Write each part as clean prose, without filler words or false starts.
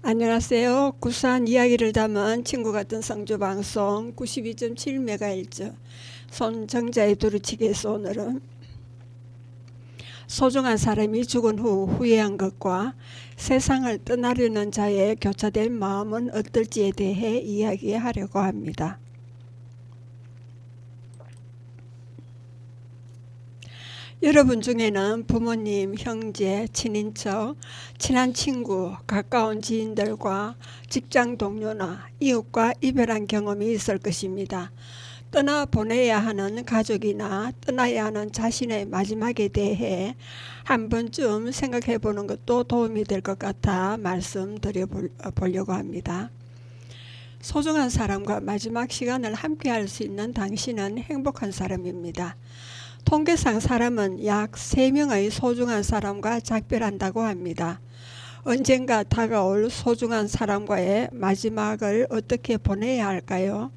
안녕하세요. 구수한 이야기를 담은 친구 같은 성주 방송 92.7MHz 손정자의 두루치기에서 오늘은 소중한 사람이 죽은 후 후회한 것과 세상을 떠나려는 자의 교차된 마음은 어떨지에 대해 이야기하려고 합니다. 여러분 중에는 부모님, 형제, 친인척, 친한 친구, 가까운 지인들과 직장 동료나 이웃과 이별한 경험이 있을 것입니다. 떠나보내야 하는 가족이나 떠나야 하는 자신의 마지막에 대해 한 번쯤 생각해 보는 것도 도움이 될 것 같아 말씀드려 보려고 합니다. 소중한 사람과 마지막 시간을 함께 할 수 있는 당신은 행복한 사람입니다. 통계상 사람은 약 3명의 소중한 사람과 작별한다고 합니다. 언젠가 다가올 소중한 사람과의 마지막을 어떻게 보내야 할까요?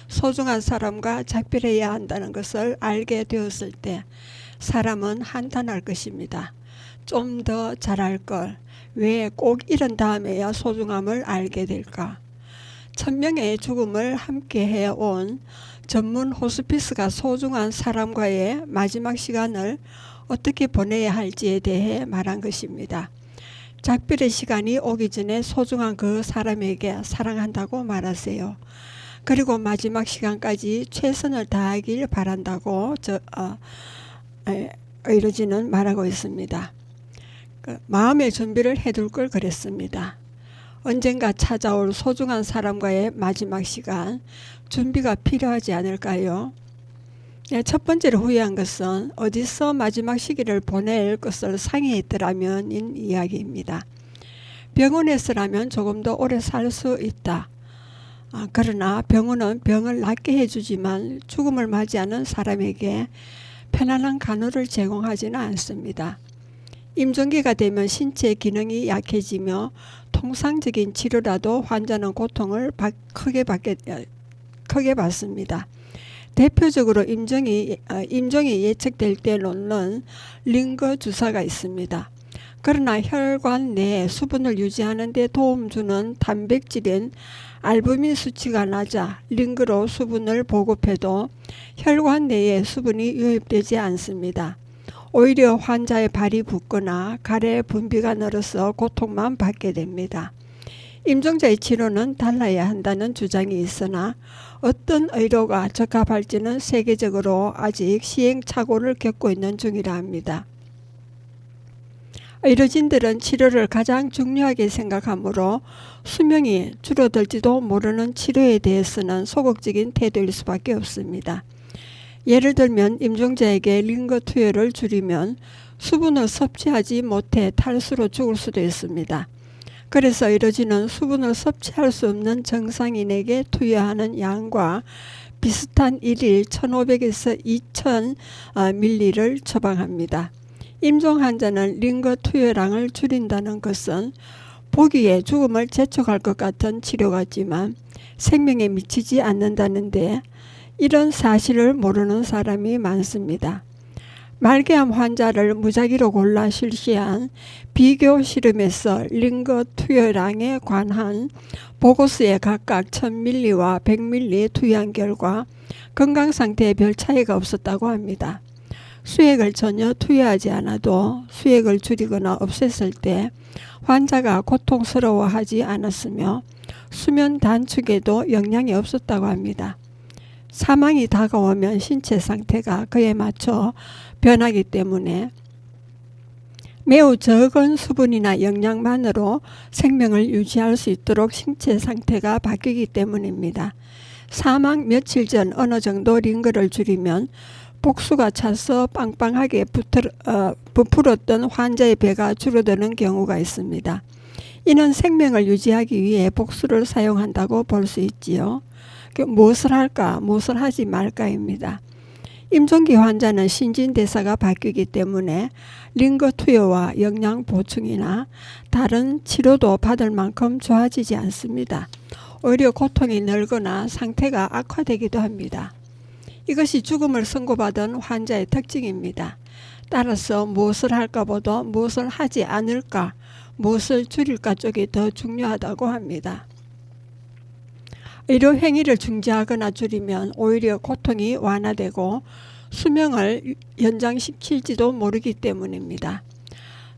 소중한 사람과 작별해야 한다는 것을 알게 되었을 때 사람은 한탄할 것입니다. 좀 더 잘할 걸. 왜 꼭 이런 다음에야 소중함을 알게 될까? 1000명의 죽음을 함께 해온 전문 호스피스가 소중한 사람과의 마지막 시간을 어떻게 보내야 할지에 대해 말한 것입니다. 작별의 시간이 오기 전에 소중한 그 사람에게 사랑한다고 말하세요. 그리고 마지막 시간까지 최선을 다하길 바란다고 의료진은 말하고 있습니다. 마음의 준비를 해둘 걸 그랬습니다. 언젠가 찾아올 소중한 사람과의 마지막 시간, 준비가 필요하지 않을까요? 첫 번째로 후회한 것은 어디서 마지막 시기를 보낼 것을 상의했더라면인 이야기입니다. 병원에서라면 조금 더 오래 살 수 있다. 그러나 병원은 병을 낫게 해주지만 죽음을 맞이하는 사람에게 편안한 간호를 제공하지는 않습니다. 임종기가 되면 신체 기능이 약해지며 통상적인 치료라도 환자는 고통을 크게 받습니다. 대표적으로 임종이 예측될 때 놓는 링거 주사가 있습니다. 그러나 혈관 내에 수분을 유지하는 데 도움 주는 단백질인 알부민 수치가 낮아 링거로 수분을 보급해도 혈관 내에 수분이 유입되지 않습니다. 오히려 환자의 발이 붓거나 가래 분비가 늘어서 고통만 받게 됩니다. 임종자의 치료는 달라야 한다는 주장이 있으나 어떤 의료가 적합할지는 세계적으로 아직 시행착오를 겪고 있는 중이라 합니다. 의료진들은 치료를 가장 중요하게 생각하므로 수명이 줄어들지도 모르는 치료에 대해서는 소극적인 태도일 수밖에 없습니다. 예를 들면 임종자에게 링거 투여를 줄이면 수분을 섭취하지 못해 탈수로 죽을 수도 있습니다. 그래서 의료진은 수분을 섭취할 수 없는 정상인에게 투여하는 양과 비슷한 일일 1500에서 2000ml를 처방합니다. 임종 환자는 링거 투여량을 줄인다는 것은 보기에 죽음을 재촉할 것 같은 치료 같지만 생명에 미치지 않는다는데 이런 사실을 모르는 사람이 많습니다. 말기암 환자를 무작위로 골라 실시한 비교 실험에서 링거 투여량에 관한 보고서에 각각 1000ml와 100ml 투여한 결과 건강상태에 별 차이가 없었다고 합니다. 수액을 전혀 투여하지 않아도 수액을 줄이거나 없앴을 때 환자가 고통스러워하지 않았으며 수면 단축에도 영향이 없었다고 합니다. 사망이 다가오면 신체 상태가 그에 맞춰 변하기 때문에 매우 적은 수분이나 영양만으로 생명을 유지할 수 있도록 신체 상태가 바뀌기 때문입니다. 사망 며칠 전 어느 정도 링거를 줄이면 복수가 차서 빵빵하게 부풀었던 환자의 배가 줄어드는 경우가 있습니다. 이는 생명을 유지하기 위해 복수를 사용한다고 볼 수 있지요. 무엇을 할까, 무엇을 하지 말까입니다. 임종기 환자는 신진대사가 바뀌기 때문에 링거 투여와 영양 보충이나 다른 치료도 받을 만큼 좋아지지 않습니다. 오히려 고통이 늘거나 상태가 악화되기도 합니다. 이것이 죽음을 선고받은 환자의 특징입니다. 따라서 무엇을 할까보다 무엇을 하지 않을까, 무엇을 줄일까 쪽이 더 중요하다고 합니다. 의료 행위를 중지하거나 줄이면 오히려 고통이 완화되고 수명을 연장시킬지도 모르기 때문입니다.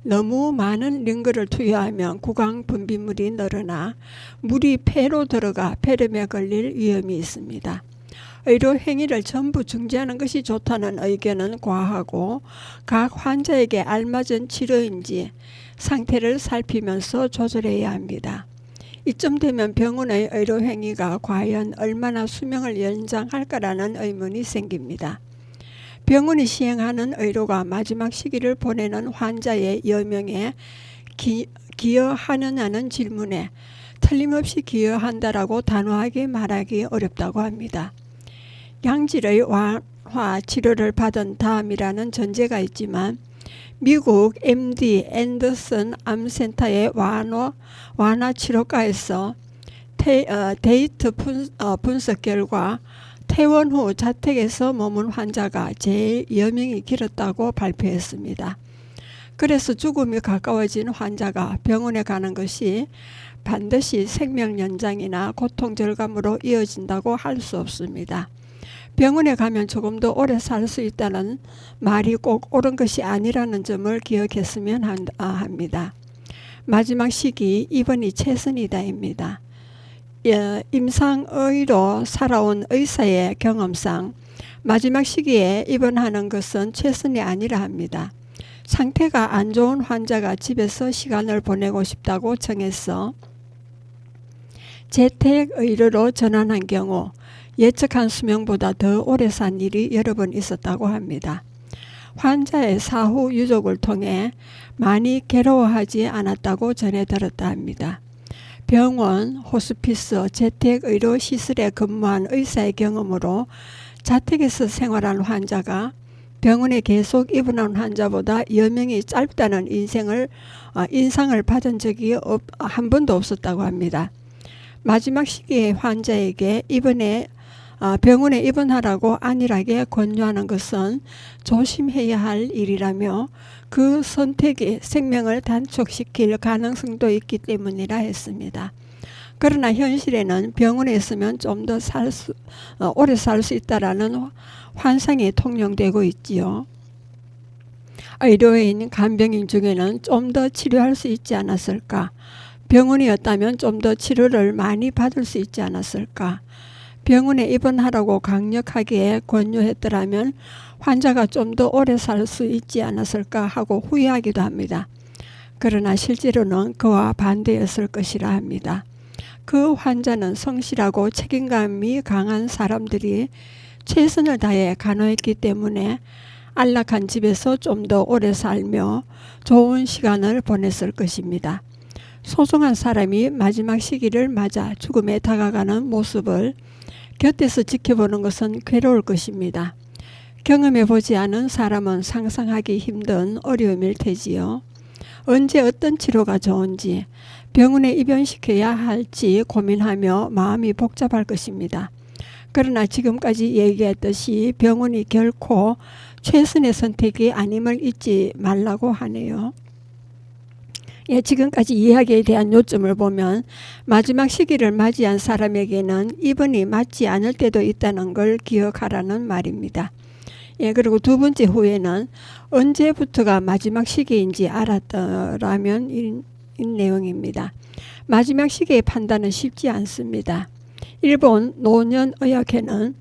너무 많은 링거를 투여하면 구강 분비물이 늘어나 물이 폐로 들어가 폐렴에 걸릴 위험이 있습니다. 의료 행위를 전부 중지하는 것이 좋다는 의견은 과하고 각 환자에게 알맞은 치료인지 상태를 살피면서 조절해야 합니다. 이쯤 되면 병원의 의료 행위가 과연 얼마나 수명을 연장할까라는 의문이 생깁니다. 병원이 시행하는 의료가 마지막 시기를 보내는 환자의 여명에 기여하느냐는 질문에 틀림없이 기여한다라고 단호하게 말하기 어렵다고 합니다. 양질의 완화 치료를 받은 다음이라는 전제가 있지만 미국 MD 앤더슨 암센터의 완화 치료과에서 데이터 분석 결과 퇴원 후 자택에서 머문 환자가 제일 여명이 길었다고 발표했습니다. 그래서 죽음이 가까워진 환자가 병원에 가는 것이 반드시 생명 연장이나 고통 절감으로 이어진다고 할 수 없습니다. 병원에 가면 조금 더 오래 살 수 있다는 말이 꼭 옳은 것이 아니라는 점을 기억했으면 합니다. 마지막 시기 입원이 최선이다입니다. 임상의로 살아온 의사의 경험상 마지막 시기에 입원하는 것은 최선이 아니라 합니다. 상태가 안 좋은 환자가 집에서 시간을 보내고 싶다고 정해서 재택의료로 전환한 경우 예측한 수명보다 더 오래 산 일이 여러 번 있었다고 합니다. 환자의 사후 유족을 통해 많이 괴로워하지 않았다고 전해 들었다 합니다. 병원, 호스피스, 재택의료 시설에 근무한 의사의 경험으로 자택에서 생활한 환자가 병원에 계속 입원한 환자보다 여명이 짧다는 인상을 받은 적이 한 번도 없었다고 합니다. 마지막 시기에 환자에게 병원에 입원하라고 안일하게 권유하는 것은 조심해야 할 일이라며 그 선택이 생명을 단축시킬 가능성도 있기 때문이라 했습니다. 그러나 현실에는 병원에 있으면 좀 더 오래 살 수 있다라는 환상이 통용되고 있지요. 의료인, 간병인 중에는 좀 더 치료할 수 있지 않았을까? 병원이었다면 좀 더 치료를 많이 받을 수 있지 않았을까? 병원에 입원하라고 강력하게 권유했더라면 환자가 좀 더 오래 살 수 있지 않았을까 하고 후회하기도 합니다. 그러나 실제로는 그와 반대였을 것이라 합니다. 그 환자는 성실하고 책임감이 강한 사람들이 최선을 다해 간호했기 때문에 안락한 집에서 좀 더 오래 살며 좋은 시간을 보냈을 것입니다. 소중한 사람이 마지막 시기를 맞아 죽음에 다가가는 모습을 곁에서 지켜보는 것은 괴로울 것입니다. 경험해보지 않은 사람은 상상하기 힘든 어려움일 테지요. 언제 어떤 치료가 좋은지, 병원에 입원시켜야 할지 고민하며 마음이 복잡할 것입니다. 그러나 지금까지 얘기했듯이 병원이 결코 최선의 선택이 아님을 잊지 말라고 하네요. 지금까지 이야기에 대한 요점을 보면 마지막 시기를 맞이한 사람에게는 입원이 맞지 않을 때도 있다는 걸 기억하라는 말입니다. 그리고 두 번째 후에는 언제부터가 마지막 시기인지 알았더라면 이 내용입니다. 마지막 시기의 판단은 쉽지 않습니다. 일본 노년의학회는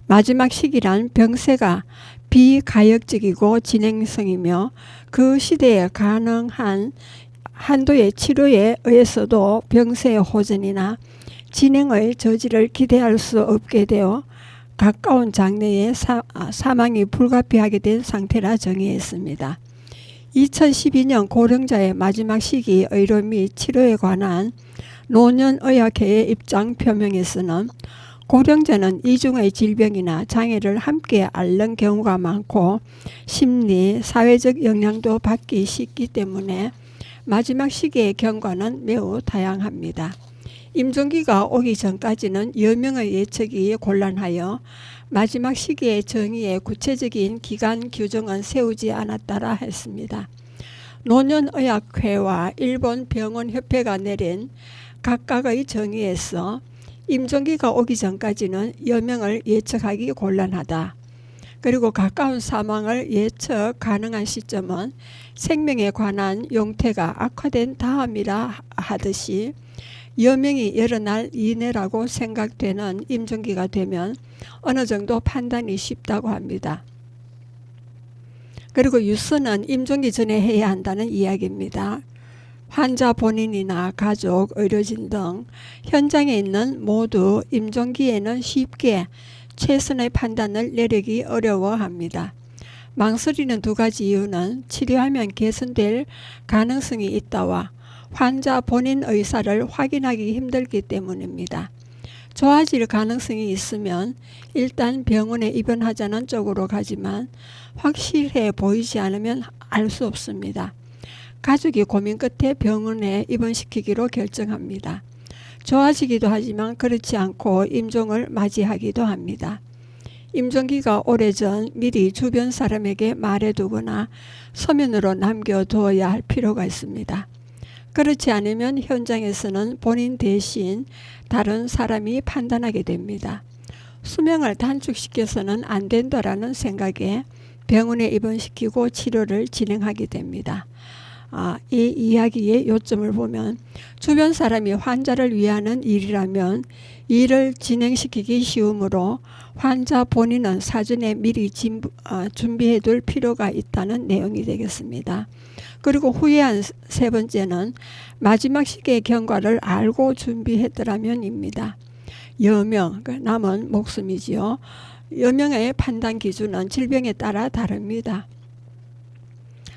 마지막 시기란 병세가 비가역적이고 진행성이며 그 시대에 가능한 한도의 치료에 의해서도 병세의 호전이나 진행의 저지를 기대할 수 없게 되어 가까운 장래에 사망이 불가피하게 된 상태라 정의했습니다. 2012년 고령자의 마지막 시기 의료 및 치료에 관한 노년의학회의 입장 표명에서는 고령자는 이중의 질병이나 장애를 함께 앓는 경우가 많고 심리, 사회적 영향도 받기 쉽기 때문에 마지막 시기의 경과는 매우 다양합니다. 임종기가 오기 전까지는 여명의 예측이 곤란하여 마지막 시기의 정의에 구체적인 기간 규정은 세우지 않았다라 했습니다. 노년의학회와 일본 병원협회가 내린 각각의 정의에서 임종기가 오기 전까지는 여명을 예측하기 곤란하다. 그리고 가까운 사망을 예측 가능한 시점은 생명에 관한 용태가 악화된 다음이라 하듯이 여명이 여러 날 이내라고 생각되는 임종기가 되면 어느 정도 판단이 쉽다고 합니다. 그리고 유서는 임종기 전에 해야 한다는 이야기입니다. 환자 본인이나 가족, 의료진 등 현장에 있는 모두 임종기에는 쉽게 최선의 판단을 내리기 어려워합니다. 망설이는 두 가지 이유는 치료하면 개선될 가능성이 있다와 환자 본인 의사를 확인하기 힘들기 때문입니다. 좋아질 가능성이 있으면 일단 병원에 입원하자는 쪽으로 가지만 확실해 보이지 않으면 알 수 없습니다. 가족이 고민 끝에 병원에 입원시키기로 결정합니다. 좋아지기도 하지만 그렇지 않고 임종을 맞이하기도 합니다. 임종기가 오래전 미리 주변 사람에게 말해두거나 서면으로 남겨두어야 할 필요가 있습니다. 그렇지 않으면 현장에서는 본인 대신 다른 사람이 판단하게 됩니다. 수명을 단축시켜서는 안 된다라는 생각에 병원에 입원시키고 치료를 진행하게 됩니다. 이 이야기의 요점을 보면 주변 사람이 환자를 위하는 일이라면 일을 진행시키기 쉬우므로 환자 본인은 사전에 미리 준비해 둘 필요가 있다는 내용이 되겠습니다. 그리고 후회한 세 번째는 마지막 시기의 경과를 알고 준비했더라면입니다. 여명, 남은 목숨이지요. 여명의 판단 기준은 질병에 따라 다릅니다.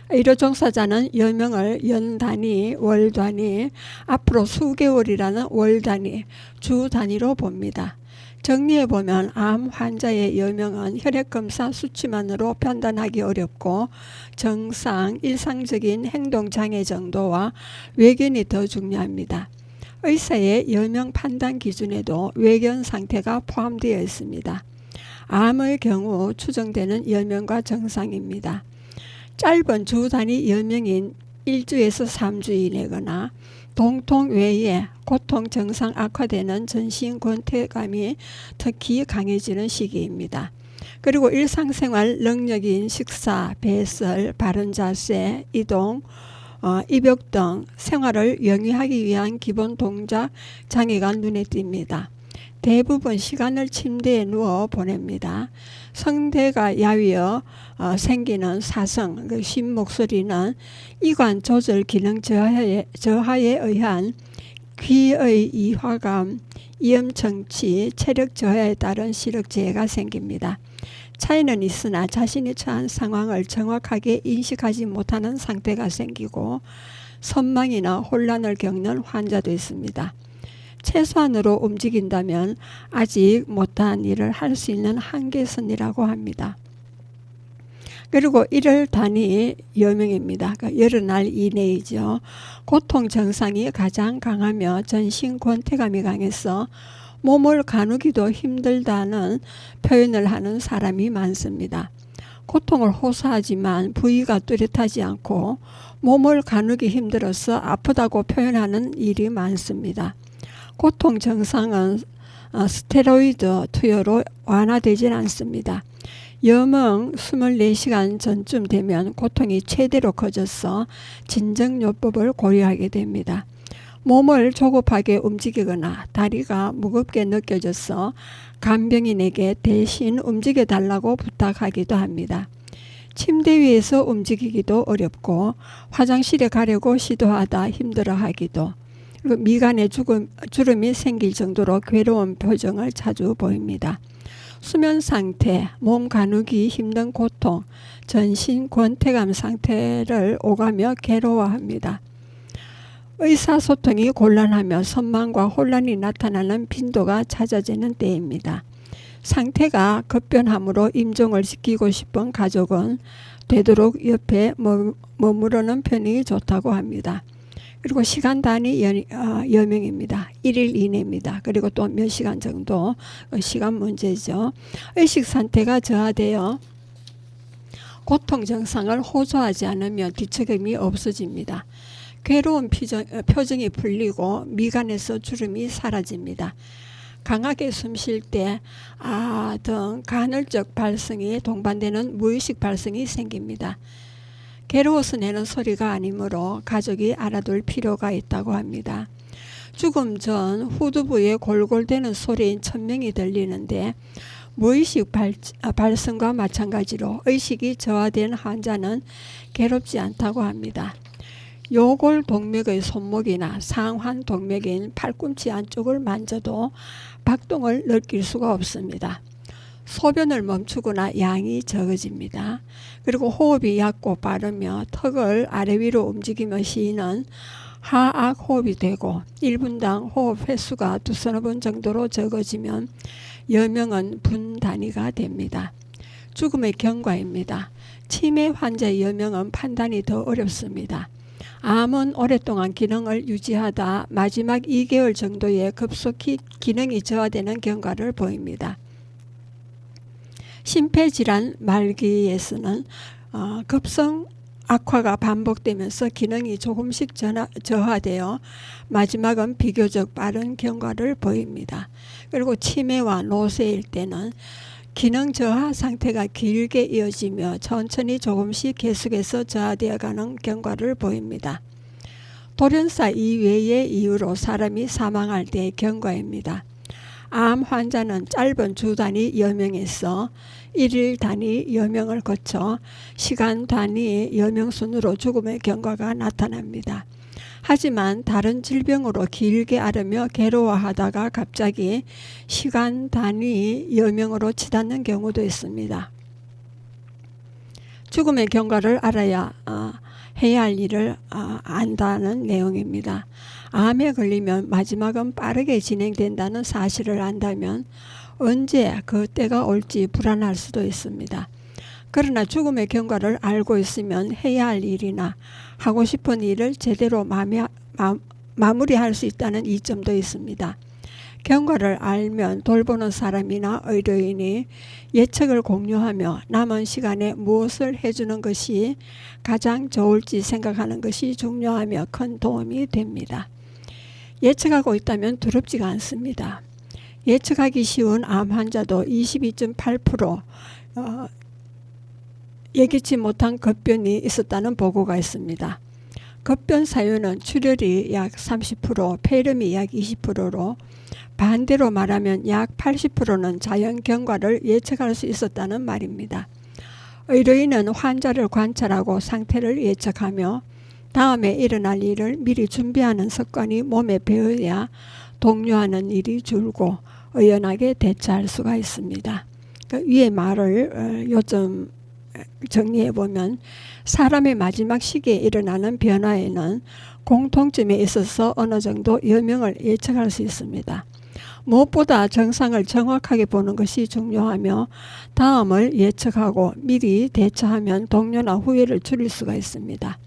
의료 종사자는 여명을 연 단위, 월 단위, 앞으로 수개월이라는 월 단위, 주 단위로 봅니다. 정리해보면 암 환자의 여명은 혈액검사 수치만으로 판단하기 어렵고 정상, 일상적인 행동장애 정도와 외견이 더 중요합니다. 의사의 여명 판단 기준에도 외견 상태가 포함되어 있습니다. 암의 경우 추정되는 여명과 정상입니다. 짧은 주 단위 여명인 1주에서 3주 이내거나 동통 외에 고통 증상 악화되는 전신 권태감이 특히 강해지는 시기입니다. 그리고 일상생활 능력인 식사, 배설, 바른 자세, 이동, 입욕 등 생활을 영위하기 위한 기본 동작 장애가 눈에 띕니다. 대부분 시간을 침대에 누워 보냅니다. 성대가 야위어 생기는 사성, 쉰 목소리는 이관 조절 기능 저하에 의한 귀의 이화감, 이염 청취, 체력 저하에 따른 시력 재해가 생깁니다. 차이는 있으나 자신이 처한 상황을 정확하게 인식하지 못하는 상태가 생기고 선망이나 혼란을 겪는 환자도 있습니다. 최소한으로 움직인다면 아직 못한 일을 할 수 있는 한계선이라고 합니다. 그리고 1월 단위 여명입니다. 그러니까 여러 날 이내이죠. 고통 증상이 가장 강하며 전신 권태감이 강해서 몸을 가누기도 힘들다는 표현을 하는 사람이 많습니다. 고통을 호소하지만 부위가 뚜렷하지 않고 몸을 가누기 힘들어서 아프다고 표현하는 일이 많습니다. 고통 증상은 스테로이드 투여로 완화되진 않습니다. 여명 24시간 전쯤 되면 고통이 최대로 커져서 진정요법을 고려하게 됩니다. 몸을 조급하게 움직이거나 다리가 무겁게 느껴져서 간병인에게 대신 움직여달라고 부탁하기도 합니다. 침대 위에서 움직이기도 어렵고 화장실에 가려고 시도하다 힘들어하기도, 그리고 미간에 주름이 생길 정도로 괴로운 표정을 자주 보입니다. 수면 상태, 몸 가누기 힘든 고통, 전신 권태감 상태를 오가며 괴로워합니다. 의사소통이 곤란하며 선망과 혼란이 나타나는 빈도가 잦아지는 때입니다. 상태가 급변하므로 임종을 지키고 싶은 가족은 되도록 옆에 머무르는 편이 좋다고 합니다. 그리고 시간 단위 여명입니다. 1일 이내입니다. 그리고 또 몇 시간 정도 시간 문제죠. 의식 상태가 저하되어 고통 증상을 호소하지 않으면 뒤척임이 없어집니다. 괴로운 표정이 풀리고 미간에서 주름이 사라집니다. 강하게 숨 쉴 때 등 간헐적 발성이 동반되는 무의식 발성이 생깁니다. 괴로워서 내는 소리가 아니므로 가족이 알아둘 필요가 있다고 합니다. 죽음 전 후두부에 골골대는 소리인 천명이 들리는데 무의식 발성과 마찬가지로 의식이 저하된 환자는 괴롭지 않다고 합니다. 요골 동맥의 손목이나 상환 동맥인 팔꿈치 안쪽을 만져도 박동을 느낄 수가 없습니다. 소변을 멈추거나 양이 적어집니다. 그리고 호흡이 얕고 빠르며 턱을 아래 위로 움직이며 쉬는 하악 호흡이 되고 1분당 호흡 횟수가 두서너 번 정도로 적어지면 여명은 분 단위가 됩니다. 죽음의 경과입니다. 치매 환자의 여명은 판단이 더 어렵습니다. 암은 오랫동안 기능을 유지하다 마지막 2개월 정도에 급속히 기능이 저하되는 경과를 보입니다. 심폐질환 말기에서는 급성 악화가 반복되면서 기능이 조금씩 저하되어 마지막은 비교적 빠른 경과를 보입니다. 그리고 치매와 노쇠일 때는 기능 저하 상태가 길게 이어지며 천천히 조금씩 계속해서 저하되어가는 경과를 보입니다. 돌연사 이외의 이유로 사람이 사망할 때의 경과입니다. 암 환자는 짧은 주 단위 여명에서 1일 단위 여명을 거쳐 시간 단위 여명순으로 죽음의 경과가 나타납니다. 하지만 다른 질병으로 길게 앓으며 괴로워하다가 갑자기 시간 단위 여명으로 치닫는 경우도 있습니다. 죽음의 경과를 알아야 해야 할 일을 안다는 내용입니다. 암에 걸리면 마지막은 빠르게 진행된다는 사실을 안다면 언제 그 때가 올지 불안할 수도 있습니다. 그러나 죽음의 경과를 알고 있으면 해야 할 일이나 하고 싶은 일을 제대로 마무리할 수 있다는 이점도 있습니다. 경과를 알면 돌보는 사람이나 의료인이 예측을 공유하며 남은 시간에 무엇을 해주는 것이 가장 좋을지 생각하는 것이 중요하며 큰 도움이 됩니다. 예측하고 있다면 두렵지가 않습니다. 예측하기 쉬운 암 환자도 22.8% 예기치 못한 급변이 있었다는 보고가 있습니다. 급변 사유는 출혈이 약 30%, 폐렴이 약 20%로 반대로 말하면 약 80%는 자연 경과를 예측할 수 있었다는 말입니다. 의료인은 환자를 관찰하고 상태를 예측하며 다음에 일어날 일을 미리 준비하는 습관이 몸에 배어야 동요하는 일이 줄고 의연하게 대처할 수가 있습니다. 위의 말을 요점 정리해보면 사람의 마지막 시기에 일어나는 변화에는 공통점에 있어서 어느 정도 여명을 예측할 수 있습니다. 무엇보다 정상을 정확하게 보는 것이 중요하며 다음을 예측하고 미리 대처하면 동요나 후회를 줄일 수가 있습니다.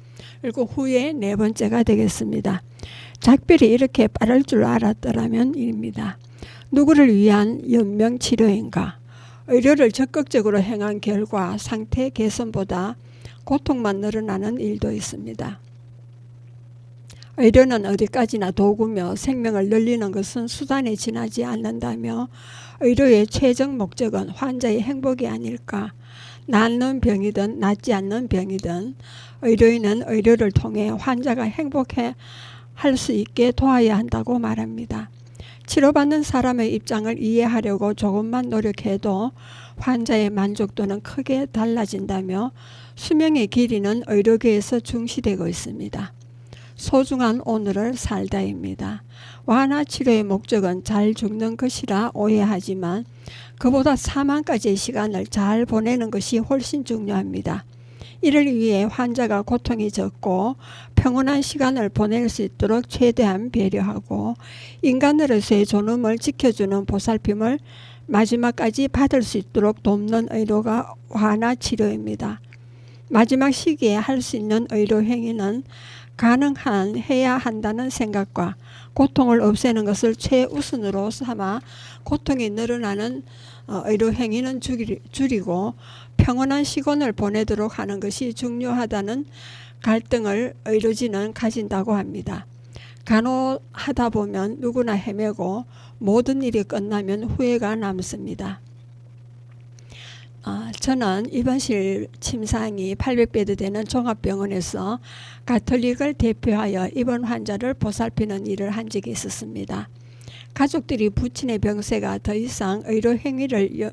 그리고 후회 네 번째가 되겠습니다. 작별이 이렇게 빠를 줄 알았더라면 입니다. 누구를 위한 연명치료인가? 의료를 적극적으로 행한 결과 상태 개선보다 고통만 늘어나는 일도 있습니다. 의료는 어디까지나 도구며 생명을 늘리는 것은 수단에 지나지 않는다며 의료의 최종 목적은 환자의 행복이 아닐까. 낫는 병이든 낫지 않는 병이든 의료인은 의료를 통해 환자가 행복해 할 수 있게 도와야 한다고 말합니다. 치료받는 사람의 입장을 이해하려고 조금만 노력해도 환자의 만족도는 크게 달라진다며 수명의 길이는 의료계에서 중시되고 있습니다. 소중한 오늘을 살다입니다. 완화 치료의 목적은 잘 죽는 것이라 오해하지만 그보다 사망까지의 시간을 잘 보내는 것이 훨씬 중요합니다. 이를 위해 환자가 고통이 적고 평온한 시간을 보낼 수 있도록 최대한 배려하고 인간으로서의 존엄을 지켜주는 보살핌을 마지막까지 받을 수 있도록 돕는 의료가 완화 치료입니다. 마지막 시기에 할 수 있는 의료 행위는 가능한 해야 한다는 생각과 고통을 없애는 것을 최우선으로 삼아 고통이 늘어나는 의료 행위는 줄이고 평온한 시간을 보내도록 하는 것이 중요하다는 갈등을 의료진은 가진다고 합니다. 간호하다 보면 누구나 헤매고 모든 일이 끝나면 후회가 남습니다. 저는 입원실 침상이 800베드 되는 종합병원에서 가톨릭을 대표하여 입원 환자를 보살피는 일을 한 적이 있었습니다. 가족들이 부친의 병세가 더 이상 의료 행위를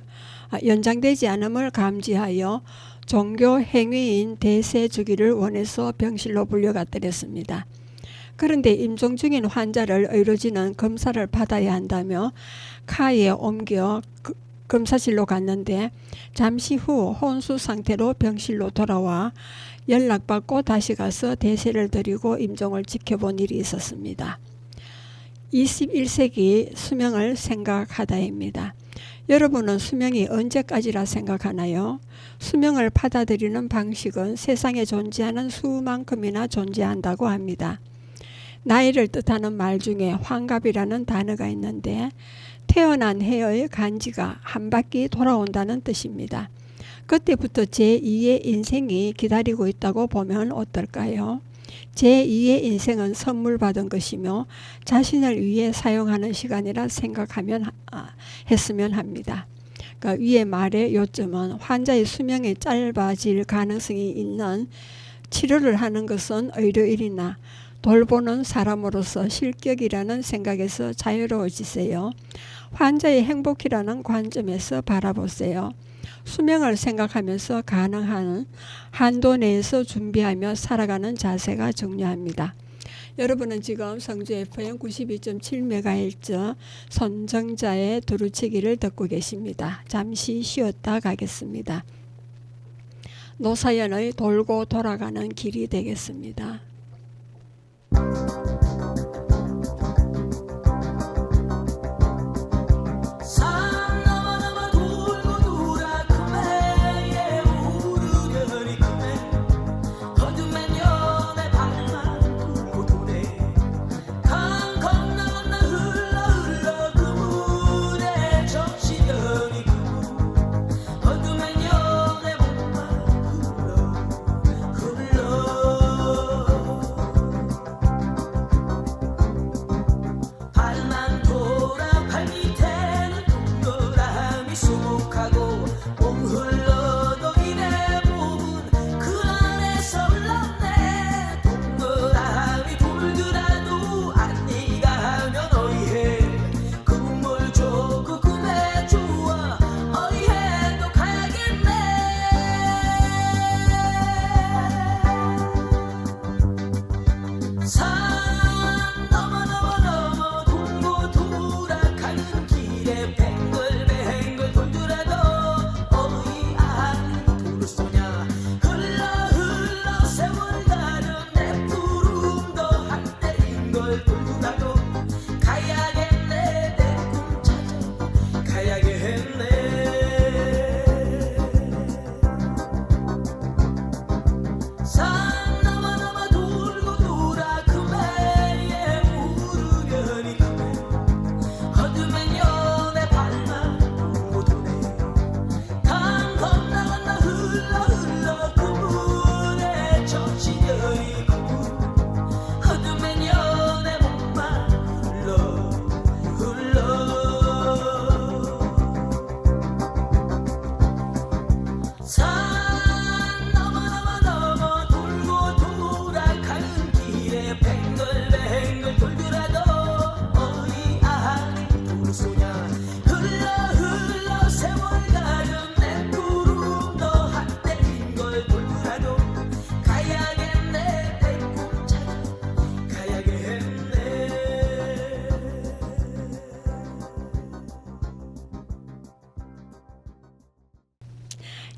연장되지 않음을 감지하여 종교 행위인 대세 주기를 원해서 병실로 불려갔더랬습니다. 그런데 임종 중인 환자를 의료진은 검사를 받아야 한다며 카에 옮겨 검사실로 갔는데 잠시 후 혼수 상태로 병실로 돌아와 연락받고 다시 가서 대세를 드리고 임종을 지켜본 일이 있었습니다. 21세기 수명을 생각하다입니다. 여러분은 수명이 언제까지라 생각하나요? 수명을 받아들이는 방식은 세상에 존재하는 수만큼이나 존재한다고 합니다. 나이를 뜻하는 말 중에 환갑이라는 단어가 있는데 태어난 해의 간지가 한 바퀴 돌아온다는 뜻입니다. 그때부터 제2의 인생이 기다리고 있다고 보면 어떨까요? 제2의 인생은 선물 받은 것이며 자신을 위해 사용하는 시간이라 했으면 합니다. 그러니까 위의 말의 요점은 환자의 수명이 짧아질 가능성이 있는 치료를 하는 것은 의료인이나 돌보는 사람으로서 실격이라는 생각에서 자유로워지세요. 환자의 행복이라는 관점에서 바라보세요. 수명을 생각하면서 가능한 한도 내에서 준비하며 살아가는 자세가 중요합니다. 여러분은 지금 성주 FM 92.7MHz 선정자의 두루치기를 듣고 계십니다. 잠시 쉬었다 가겠습니다. 노사연의 돌고 돌아가는 길이 되겠습니다.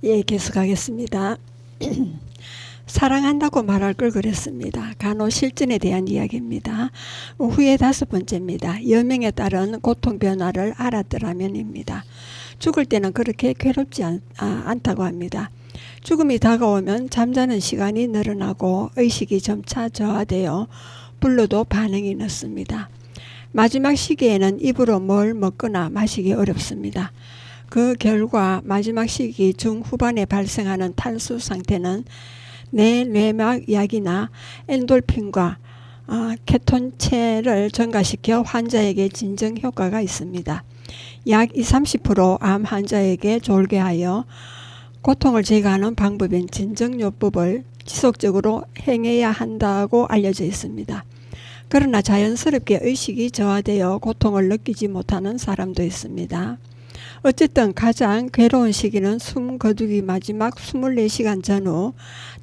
예, 계속하겠습니다. 사랑한다고 말할 걸 그랬습니다. 간호 실전에 대한 이야기입니다. 후에 5번째입니다. 여명에 따른 고통 변화를 알았더라면입니다. 죽을 때는 그렇게 괴롭지 않다고 합니다. 죽음이 다가오면 잠자는 시간이 늘어나고 의식이 점차 저하되어 불러도 반응이 늦습니다. 마지막 시기에는 입으로 뭘 먹거나 마시기 어렵습니다. 그 결과 마지막 시기 중후반에 발생하는 탈수 상태는 뇌내막 약이나 엔돌핀과 케톤체를 증가시켜 환자에게 진정 효과가 있습니다. 약 20-30% 암 환자에게 졸게 하여 고통을 제거하는 방법인 진정요법을 지속적으로 행해야 한다고 알려져 있습니다. 그러나 자연스럽게 의식이 저하되어 고통을 느끼지 못하는 사람도 있습니다. 어쨌든 가장 괴로운 시기는 숨 거두기 마지막 24시간 전후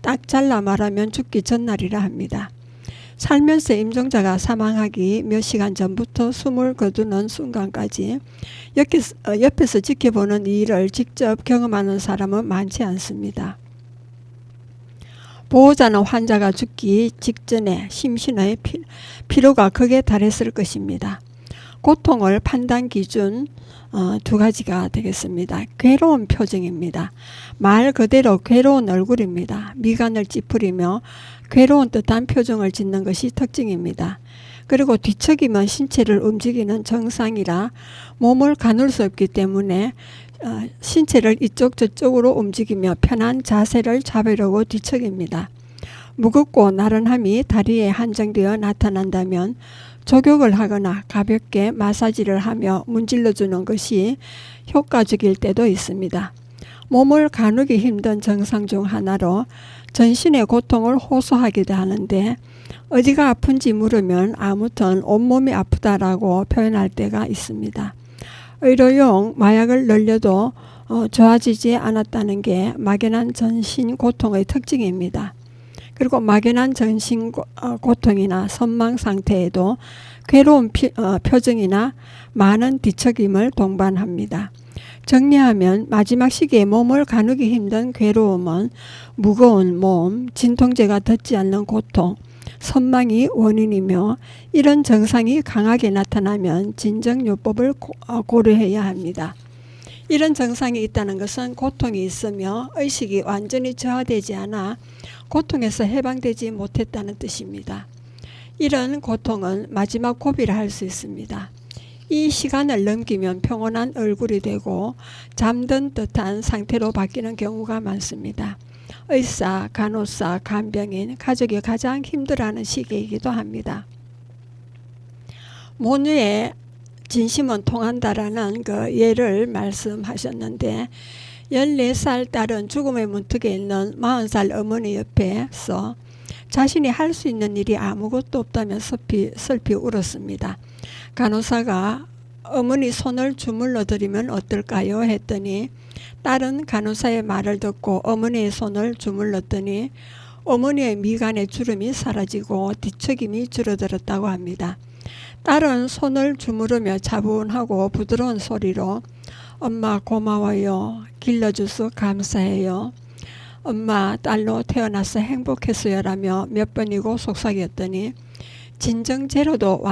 딱 잘라 말하면 죽기 전날이라 합니다. 살면서 임종자가 사망하기 몇 시간 전부터 숨을 거두는 순간까지 옆에서 지켜보는 일을 직접 경험하는 사람은 많지 않습니다. 보호자는 환자가 죽기 직전에 심신의 피로가 극에 달했을 것입니다. 고통을 판단 기준 두 가지가 되겠습니다. 괴로운 표정입니다. 말 그대로 괴로운 얼굴입니다. 미간을 찌푸리며 괴로운 듯한 표정을 짓는 것이 특징입니다. 그리고 뒤척이면 신체를 움직이는 정상이라 몸을 가눌 수 없기 때문에 신체를 이쪽 저쪽으로 움직이며 편한 자세를 잡으려고 뒤척입니다. 무겁고 나른함이 다리에 한정되어 나타난다면 족욕을 하거나 가볍게 마사지를 하며 문질러주는 것이 효과적일 때도 있습니다. 몸을 가누기 힘든 증상 중 하나로 전신의 고통을 호소하기도 하는데 어디가 아픈지 물으면 아무튼 온몸이 아프다라고 표현할 때가 있습니다. 의료용 마약을 늘려도 좋아지지 않았다는 게 막연한 전신 고통의 특징입니다. 그리고 막연한 전신 고통이나 선망 상태에도 괴로운 표정이나 많은 뒤척임을 동반합니다. 정리하면 마지막 시기에 몸을 가누기 힘든 괴로움은 무거운 몸, 진통제가 닿지 않는 고통, 선망이 원인이며 이런 증상이 강하게 나타나면 진정요법을 고려해야 합니다. 이런 증상이 있다는 것은 고통이 있으며 의식이 완전히 저하되지 않아 고통에서 해방되지 못했다는 뜻입니다. 이런 고통은 마지막 고비라 할 수 있습니다. 이 시간을 넘기면 평온한 얼굴이 되고 잠든 듯한 상태로 바뀌는 경우가 많습니다. 의사, 간호사, 간병인, 가족이 가장 힘들어하는 시기이기도 합니다. 모누의 진심은 통한다라는 그 예를 말씀하셨는데 14살 딸은 죽음의 문턱에 있는 40살 어머니 옆에서 자신이 할 수 있는 일이 아무것도 없다며 슬피 울었습니다. 간호사가 어머니 손을 주물러 드리면 어떨까요? 했더니 딸은 간호사의 말을 듣고 어머니의 손을 주물렀더니 어머니의 미간의 주름이 사라지고 뒤척임이 줄어들었다고 합니다. 딸은 손을 주무르며 차분하고 부드러운 소리로 엄마 고마워요. 길러줘서 감사해요. 엄마 딸로 태어나서 행복했어요 라며 몇 번이고 속삭였더니 진정제로도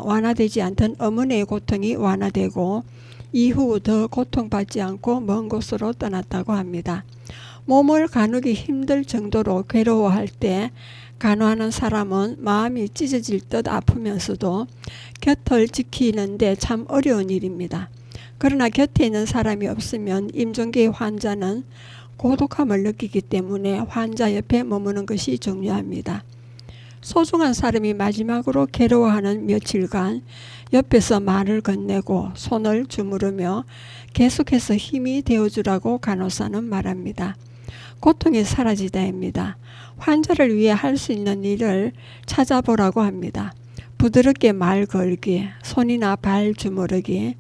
완화되지 않던 어머니의 고통이 완화되고 이후 더 고통받지 않고 먼 곳으로 떠났다고 합니다. 몸을 가누기 힘들 정도로 괴로워할 때 간호하는 사람은 마음이 찢어질 듯 아프면서도 곁을 지키는데 참 어려운 일입니다. 그러나 곁에 있는 사람이 없으면 임종기의 환자는 고독함을 느끼기 때문에 환자 옆에 머무는 것이 중요합니다. 소중한 사람이 마지막으로 괴로워하는 며칠간 옆에서 말을 건네고 손을 주무르며 계속해서 힘이 되어주라고 간호사는 말합니다. 고통이 사라지다입니다. 환자를 위해 할 수 있는 일을 찾아보라고 합니다. 부드럽게 말 걸기, 손이나 발 주무르기,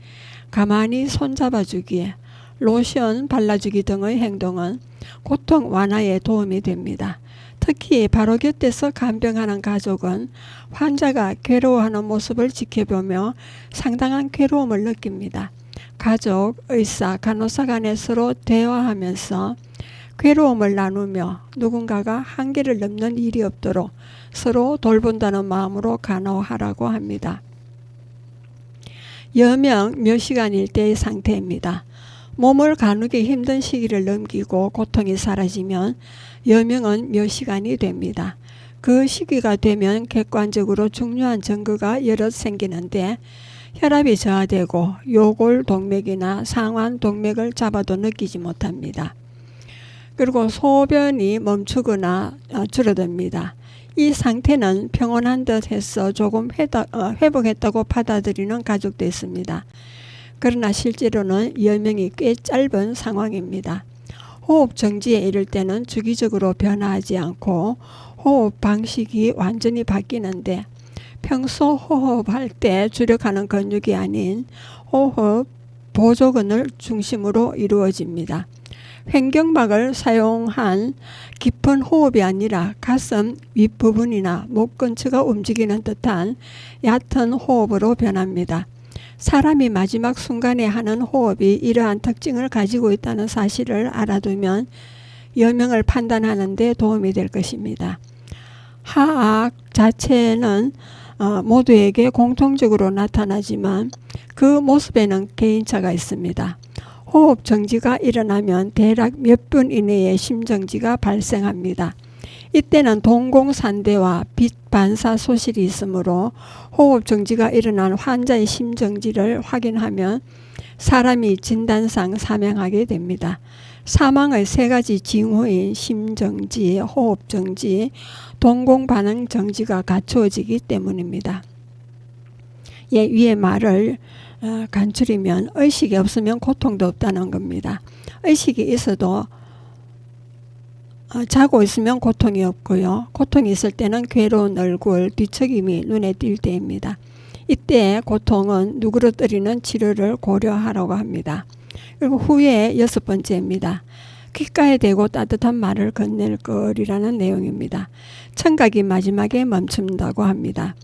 가만히 손잡아주기, 로션 발라주기 등의 행동은 고통 완화에 도움이 됩니다. 특히 바로 곁에서 간병하는 가족은 환자가 괴로워하는 모습을 지켜보며 상당한 괴로움을 느낍니다. 가족, 의사, 간호사 간에 서로 대화하면서 괴로움을 나누며 누군가가 한계를 넘는 일이 없도록 서로 돌본다는 마음으로 간호하라고 합니다. 여명 몇 시간일 때의 상태입니다. 몸을 가누기 힘든 시기를 넘기고 고통이 사라지면 여명은 몇 시간이 됩니다. 그 시기가 되면 객관적으로 중요한 증거가 여럿 생기는데 혈압이 저하되고 요골 동맥이나 상완 동맥을 잡아도 느끼지 못합니다. 그리고 소변이 멈추거나 줄어듭니다. 이 상태는 평온한 듯 해서 조금 회복했다고 받아들이는 가족도 있습니다. 그러나 실제로는 여명이 꽤 짧은 상황입니다. 호흡 정지에 이를 때는 주기적으로 변화하지 않고 호흡 방식이 완전히 바뀌는데 평소 호흡할 때 주력하는 근육이 아닌 호흡 보조근을 중심으로 이루어집니다. 횡격막을 사용한 깊은 호흡이 아니라 가슴 윗부분이나 목 근처가 움직이는 듯한 얕은 호흡으로 변합니다. 사람이 마지막 순간에 하는 호흡이 이러한 특징을 가지고 있다는 사실을 알아두면 여명을 판단하는 데 도움이 될 것입니다. 하악 자체는 모두에게 공통적으로 나타나지만 그 모습에는 개인차가 있습니다. 호흡 정지가 일어나면 대략 몇 분 이내에 심정지가 발생합니다. 이때는 동공산대와 빛 반사 소실이 있으므로 호흡 정지가 일어난 환자의 심정지를 확인하면 사람이 진단상 사망하게 됩니다. 사망의 세 가지 징후인 심정지, 호흡정지, 동공반응 정지가 갖추어지기 때문입니다. 위의 말을 간추리면 의식이 없으면 고통도 없다는 겁니다. 의식이 있어도 자고 있으면 고통이 없고요. 고통이 있을 때는 괴로운 얼굴, 뒤척임이 눈에 띌 때입니다. 이때 고통은 누그러뜨리는 치료를 고려하라고 합니다. 그리고 후에 6번째입니다. 귓가에 대고 따뜻한 말을 건넬 것이라는 내용입니다. 청각이 마지막에 멈춘다고 합니다.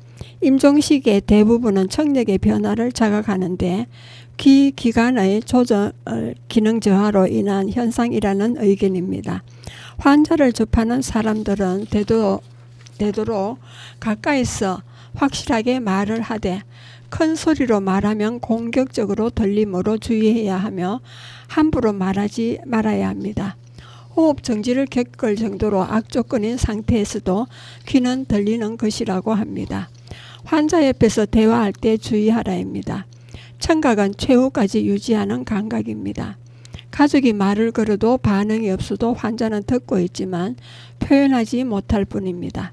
임종식의 대부분은 청력의 변화를 자각하는데 귀 기관의 기능 저하로 인한 현상이라는 의견입니다. 환자를 접하는 사람들은 되도록 가까이서 확실하게 말을 하되 큰 소리로 말하면 공격적으로 들리므로 주의해야 하며 함부로 말하지 말아야 합니다. 호흡 정지를 겪을 정도로 악조건인 상태에서도 귀는 들리는 것이라고 합니다. 환자 옆에서 대화할 때 주의하라입니다. 청각은 최후까지 유지하는 감각입니다. 가족이 말을 걸어도 반응이 없어도 환자는 듣고 있지만 표현하지 못할 뿐입니다.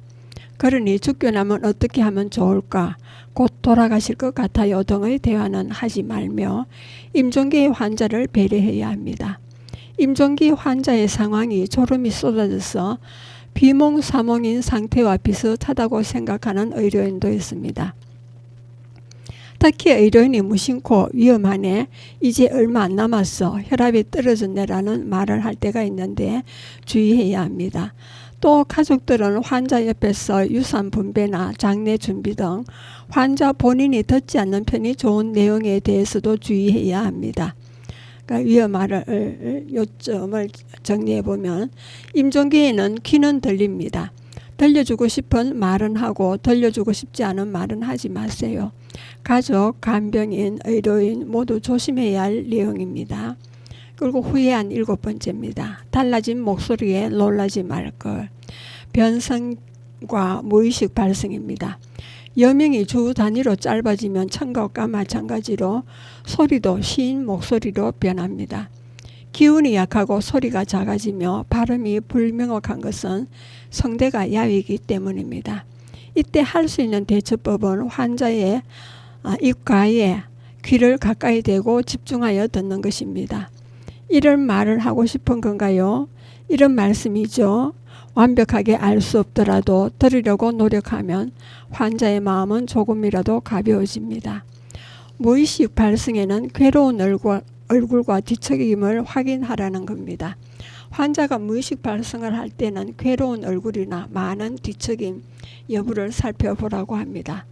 그러니 죽겨나면 어떻게 하면 좋을까? 곧 돌아가실 것 같아요 등의 대화는 하지 말며 임종기의 환자를 배려해야 합니다. 임종기 환자의 상황이 졸음이 쏟아져서 비몽사몽인 상태와 비슷하다고 생각하는 의료인도 있습니다. 특히 의료인이 무심코 위험하네, 이제 얼마 안 남았어, 혈압이 떨어졌네라는 말을 할 때가 있는데 주의해야 합니다. 또 가족들은 환자 옆에서 유산 분배나 장례 준비 등 환자 본인이 듣지 않는 편이 좋은 내용에 대해서도 주의해야 합니다. 그러니까 위험할 요점을 정리해보면 임종기에는 귀는 들립니다. 들려주고 싶은 말은 하고 들려주고 싶지 않은 말은 하지 마세요. 가족, 간병인, 의료인 모두 조심해야 할 내용입니다. 그리고 후회한 7번째입니다. 달라진 목소리에 놀라지 말 것. 변성과 무의식 발성입니다. 여명이 주 단위로 짧아지면 청각과 마찬가지로 소리도 쉰 목소리로 변합니다. 기운이 약하고 소리가 작아지며 발음이 불명확한 것은 성대가 야위이기 때문입니다. 이때 할 수 있는 대처법은 환자의 입가에 귀를 가까이 대고 집중하여 듣는 것입니다. 이런 말을 하고 싶은 건가요? 이런 말씀이죠. 완벽하게 알 수 없더라도 들으려고 노력하면 환자의 마음은 조금이라도 가벼워집니다. 무의식 발성에는 괴로운 얼굴과 뒤척임을 확인하라는 겁니다. 환자가 무의식 발성을 할 때는 괴로운 얼굴이나 많은 뒤척임 여부를 살펴보라고 합니다.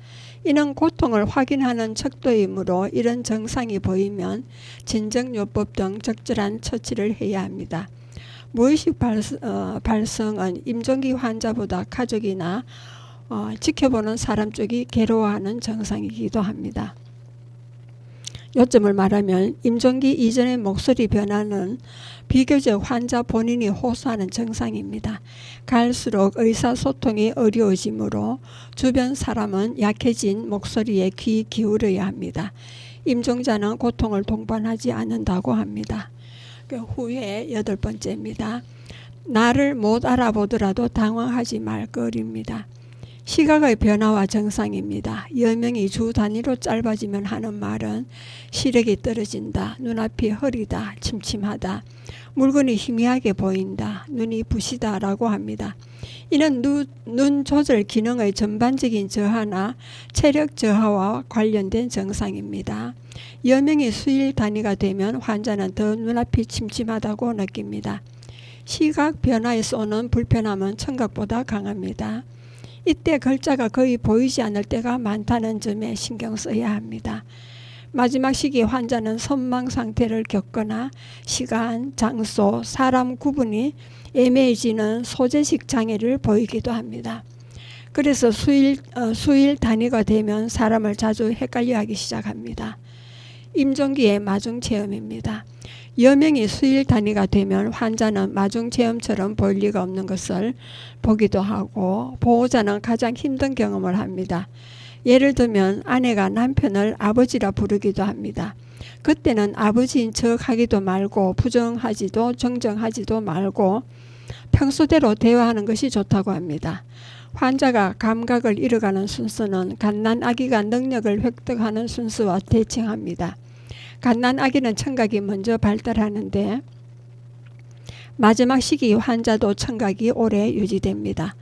이는 고통을 확인하는 척도이므로 이런 증상이 보이면 진정요법 등 적절한 처치를 해야 합니다. 무의식 발성은 임종기 환자보다 가족이나 지켜보는 사람 쪽이 괴로워하는 증상이기도 합니다. 요점을 말하면 임종기 이전의 목소리 변화는 비교적 환자 본인이 호소하는 증상입니다. 갈수록 의사소통이 어려워지므로 주변 사람은 약해진 목소리에 귀 기울여야 합니다. 임종자는 고통을 동반하지 않는다고 합니다. 후에 8번째입니다. 나를 못 알아보더라도 당황하지 말 것입니다. 시각의 변화와 정상입니다. 여명이 주 단위로 짧아지면 하는 말은 시력이 떨어진다, 눈앞이 흐리다, 침침하다, 물건이 희미하게 보인다, 눈이 부시다 라고 합니다. 이는 눈 조절 기능의 전반적인 저하나 체력 저하와 관련된 증상입니다. 여명이 수일 단위가 되면 환자는 더 눈앞이 침침하다고 느낍니다. 시각 변화에서 오는 불편함은 청각보다 강합니다. 이때 글자가 거의 보이지 않을 때가 많다는 점에 신경 써야 합니다. 마지막 시기 환자는 선망 상태를 겪거나 시간, 장소, 사람 구분이 애매해지는 소재식 장애를 보이기도 합니다. 그래서 수일 단위가 되면 사람을 자주 헷갈려하기 시작합니다. 임종기의 마중체험입니다. 여명이 수일 단위가 되면 환자는 마중체험처럼 보일 리가 없는 것을 보기도 하고 보호자는 가장 힘든 경험을 합니다. 예를 들면 아내가 남편을 아버지라 부르기도 합니다. 그때는 아버지인 척 하기도 말고 부정하지도 정정하지도 말고 평소대로 대화하는 것이 좋다고 합니다. 환자가 감각을 잃어가는 순서는 갓난아기가 능력을 획득하는 순서와 대칭합니다. 갓난아기는 청각이 먼저 발달하는데 마지막 시기 환자도 청각이 오래 유지됩니다.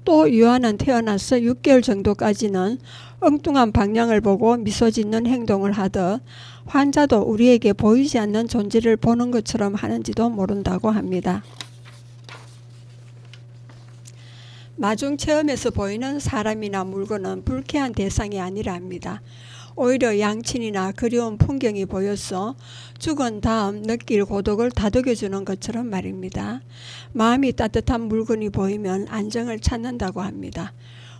또 유아는 태어나서 6개월 정도까지는 엉뚱한 방향을 보고 미소 짓는 행동을 하듯 환자도 우리에게 보이지 않는 존재를 보는 것처럼 하는지도 모른다고 합니다. 마중체험에서 보이는 사람이나 물건은 불쾌한 대상이 아니라 합니다. 오히려 양친이나 그리운 풍경이 보여서 죽은 다음 느낄 고독을 다독여주는 것처럼 말입니다. 마음이 따뜻한 물건이 보이면 안정을 찾는다고 합니다.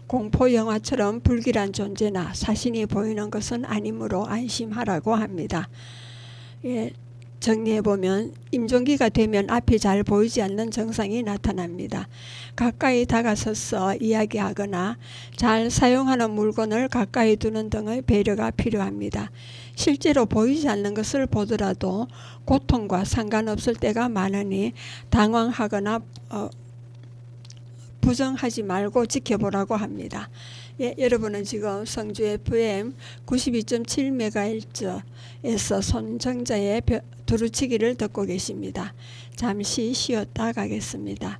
공포 영화처럼 불길한 존재나 사신이 보이는 것은 아니므로 안심하라고 합니다. 정리해보면 임종기가 되면 앞이 잘 보이지 않는 증상이 나타납니다. 가까이 다가서서 이야기하거나 잘 사용하는 물건을 가까이 두는 등의 배려가 필요합니다. 실제로 보이지 않는 것을 보더라도 고통과 상관없을 때가 많으니 당황하거나 부정하지 말고 지켜보라고 합니다. 여러분은 지금 성주 FM 92.7MHz에서 손정자의 두루치기를 듣고 계십니다. 잠시 쉬었다 가겠습니다.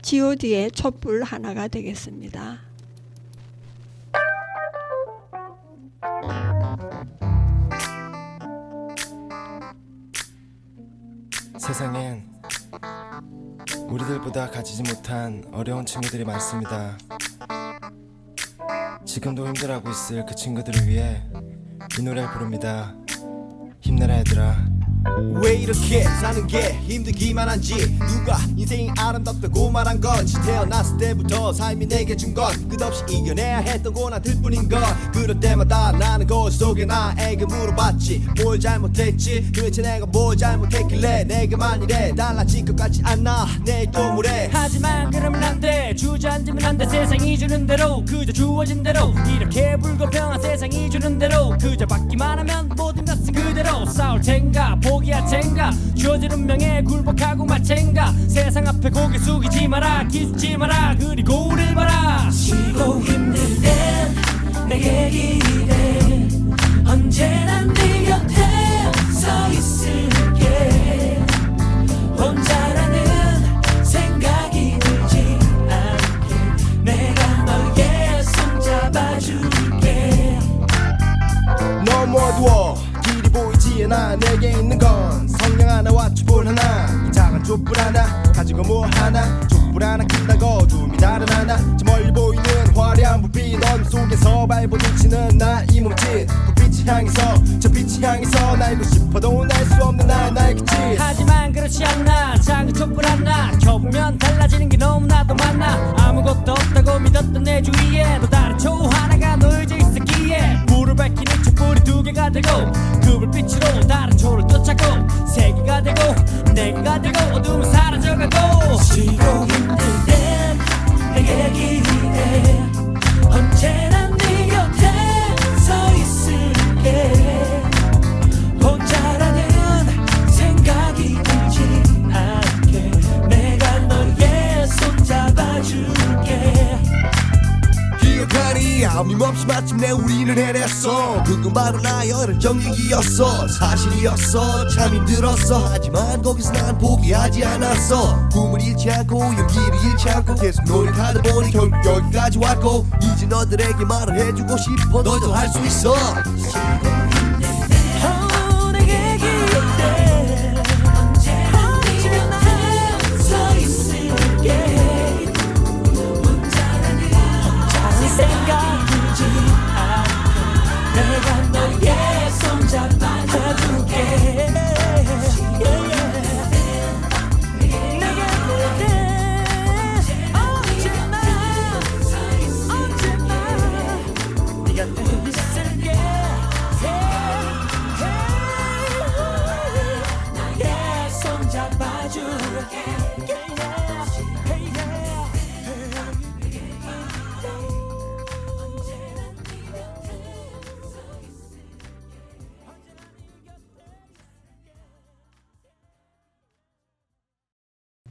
god의 촛불 하나가 되겠습니다. 세상엔 우리들보다 가지지 못한 어려운 친구들이 많습니다. 지금도 힘들어하고 있을 그 친구들을 위해 이 노래를 부릅니다. 힘내라 얘들아. 왜 이렇게 사는 게 힘들기만 한지 누가 인생이 아름답다고 말한 건지 태어났을 때부터 삶이 내게 준 건 끝없이 이겨내야 했던 고난들 뿐인 걸 그럴 때마다 나는 거울 속에 나에게 물어봤지 뭘 잘못했지 도대체 내가 뭘 잘못했길래 내게만 이래 달라질 것 같지 않아 내일 또 모레 하지만 그러면 안돼 주저앉으면 안돼 세상이 주는 대로 그저 주어진 대로 이렇게 불공평한 세상이 주는 대로 그저 받기만 하면 모든 것은 그대로 싸울 텐가 포기할 텐가 주어진 운명에 굴복하고 말 텐가 세상 앞에 고개 숙이지 마라 기죽지 마라 그리고 우릴 봐라 쉬고 힘들 땐 내게 기대 언제나 네 곁에 서 있을게 혼자라는 생각이 들지 않게 내가 너의 손 잡아줄게 너무 어두워 길이 보이지 않아 내게 있는 건 성냥 하나와 촛불 하나 이 작은 촛불 하나 가지고 뭐 하나 촛불 하나 끈다고 어둠이 다른 하나 저 멀리 보이는 화려한 불빛 넌 속에서 발부딪히는 나 이 몸짓 불빛이 향해서 저 빛이 향해서 날고 싶어도 날 수 없는 나의 날갯짓 하지만 그렇지 않나 작은 촛불 하나 켜보면 달라지는 게 너무나도 많아 아무것도 없다고 믿었던 내 주위에 또 다른 초 하나가 놓여져 있었기에 불을 밝히는 촛불이 두 개가 되고 그 불빛으로 다른 초를 쫓아고 세계가 되고 내가 되고 어둠은 사라져가고 쉬고 힘들 땐 내게 기대 언제나 네 곁에 서 있을게 혼자라는 생각이 들지 않게 내가 너의 손 잡아줄게 기억하니 아낌없이 마침내 우리는 해냈어 그건 바로 나의 열정적이었어 사실이었어 참 힘들었어 하지만 거기서 난 포기하지 않았어 꿈을 잃지 않고 용기를 잃지 않고 계속 노력하다 보니 결국 여기까지 왔고 이제 너들에게 말을 해주고 싶어 너도 할 수 있어 내게 기대 언제나 서 있을게 혼자라는 생각 들지 않게 내가 너의 손 잡아줄게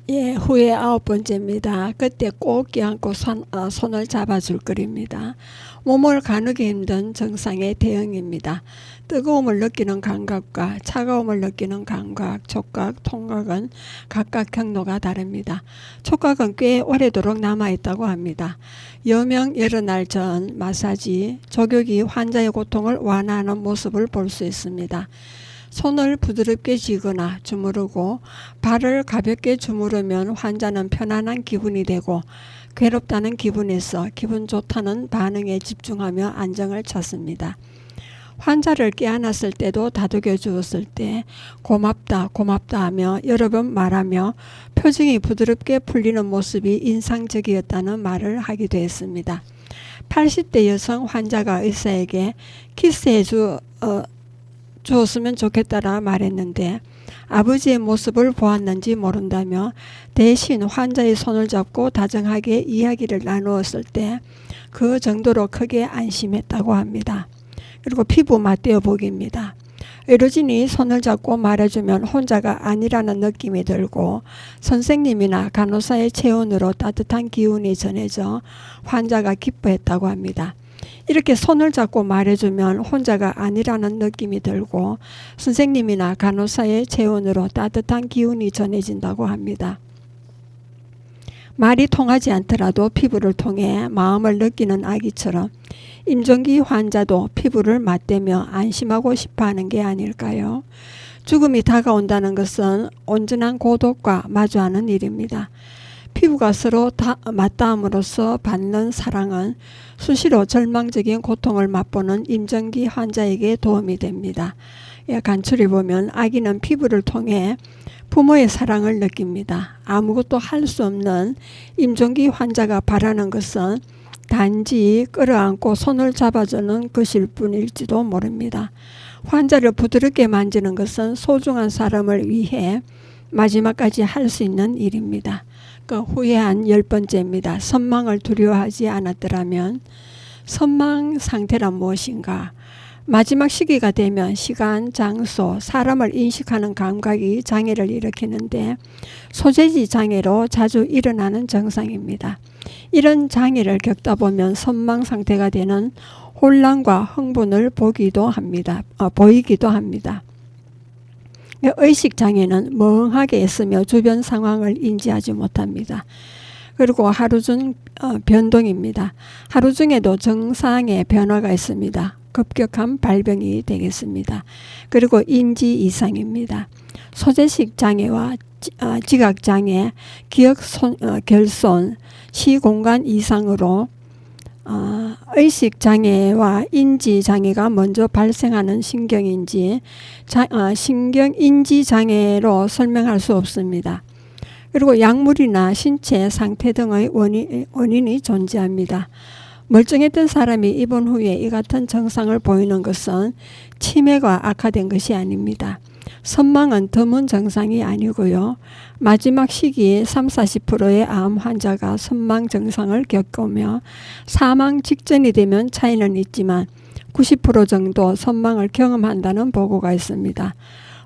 예, 후에 9번째입니다. 그때 꼭 껴안고 손을 잡아줄 거리입니다. 몸을 가누기 힘든 증상의 대응입니다. 뜨거움을 느끼는 감각과 차가움을 느끼는 감각, 촉각, 통각은 각각 경로가 다릅니다. 촉각은 꽤 오래도록 남아있다고 합니다. 여명 여러 날 전 마사지, 족욕이 환자의 고통을 완화하는 모습을 볼 수 있습니다. 손을 부드럽게 쥐거나 주무르고 발을 가볍게 주무르면 환자는 편안한 기분이 되고 괴롭다는 기분에서 기분 좋다는 반응에 집중하며 안정을 찾습니다. 환자를 깨안았을 때도 다독여 주었을 때 고맙다 고맙다 하며 여러 번 말하며 표정이 부드럽게 풀리는 모습이 인상적이었다는 말을 하기도 했습니다. 80대 여성 환자가 의사에게 키스해 주었으면 좋겠다라 말했는데 아버지의 모습을 보았는지 모른다며 대신 환자의 손을 잡고 다정하게 이야기를 나누었을 때 그 정도로 크게 안심했다고 합니다. 그리고 피부 맞대어 보기입니다. 의료진이 손을 잡고 말해주면 혼자가 아니라는 느낌이 들고 선생님이나 간호사의 체온으로 따뜻한 기운이 전해져 환자가 기뻐했다고 합니다. 이렇게 손을 잡고 말해주면 혼자가 아니라는 느낌이 들고 선생님이나 간호사의 체온으로 따뜻한 기운이 전해진다고 합니다. 말이 통하지 않더라도 피부를 통해 마음을 느끼는 아기처럼 임종기 환자도 피부를 맞대며 안심하고 싶어하는 게 아닐까요? 죽음이 다가온다는 것은 온전한 고독과 마주하는 일입니다. 피부가 서로 맞닿음으로써 받는 사랑은 수시로 절망적인 고통을 맛보는 임종기 환자에게 도움이 됩니다. 간추려 보면 아기는 피부를 통해 부모의 사랑을 느낍니다. 아무것도 할 수 없는 임종기 환자가 바라는 것은 단지 끌어안고 손을 잡아주는 것일 뿐일지도 모릅니다. 환자를 부드럽게 만지는 것은 소중한 사람을 위해 마지막까지 할 수 있는 일입니다. 그 후회한 10번째입니다. 선망을 두려워하지 않았더라면 선망 상태란 무엇인가? 마지막 시기가 되면 시간, 장소, 사람을 인식하는 감각이 장애를 일으키는데 소재지 장애로 자주 일어나는 증상입니다. 이런 장애를 겪다 보면 선망 상태가 되는 혼란과 흥분을 보이기도 합니다. 의식장애는 멍하게 있으며 주변 상황을 인지하지 못합니다. 그리고 하루 중 변동입니다. 하루 중에도 증상의 변화가 있습니다. 급격한 발병이 되겠습니다. 그리고 인지 이상입니다. 소재식 장애와 지각장애, 기억 결손, 시공간 이상으로 의식장애와 인지장애가 먼저 발생하는 신경인지 신경인지장애로 설명할 수 없습니다. 그리고 약물이나 신체 상태 등의 원인이 존재합니다. 멀쩡했던 사람이 입원 후에 이 같은 증상을 보이는 것은 치매가 악화된 것이 아닙니다. 선망은 드문 증상이 아니고요. 마지막 시기에 30-40%의 암 환자가 선망 증상을 겪으며 사망 직전이 되면 차이는 있지만 90% 정도 선망을 경험한다는 보고가 있습니다.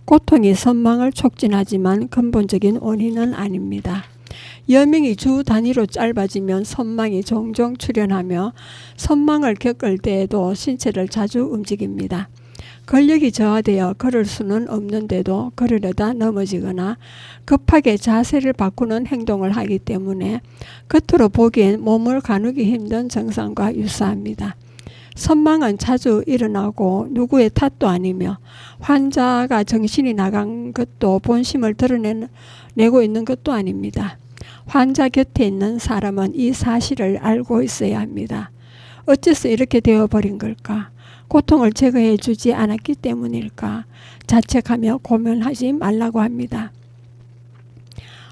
고통이 선망을 촉진하지만 근본적인 원인은 아닙니다. 여명이 주 단위로 짧아지면 선망이 종종 출현하며 선망을 겪을 때에도 신체를 자주 움직입니다. 근력이 저하되어 걸을 수는 없는데도 걸으려다 넘어지거나 급하게 자세를 바꾸는 행동을 하기 때문에 겉으로 보기엔 몸을 가누기 힘든 증상과 유사합니다. 선망은 자주 일어나고 누구의 탓도 아니며 환자가 정신이 나간 것도 본심을 드러내고 있는 것도 아닙니다. 환자 곁에 있는 사람은 이 사실을 알고 있어야 합니다. 어째서 이렇게 되어버린 걸까? 고통을 제거해 주지 않았기 때문일까? 자책하며 고민하지 말라고 합니다.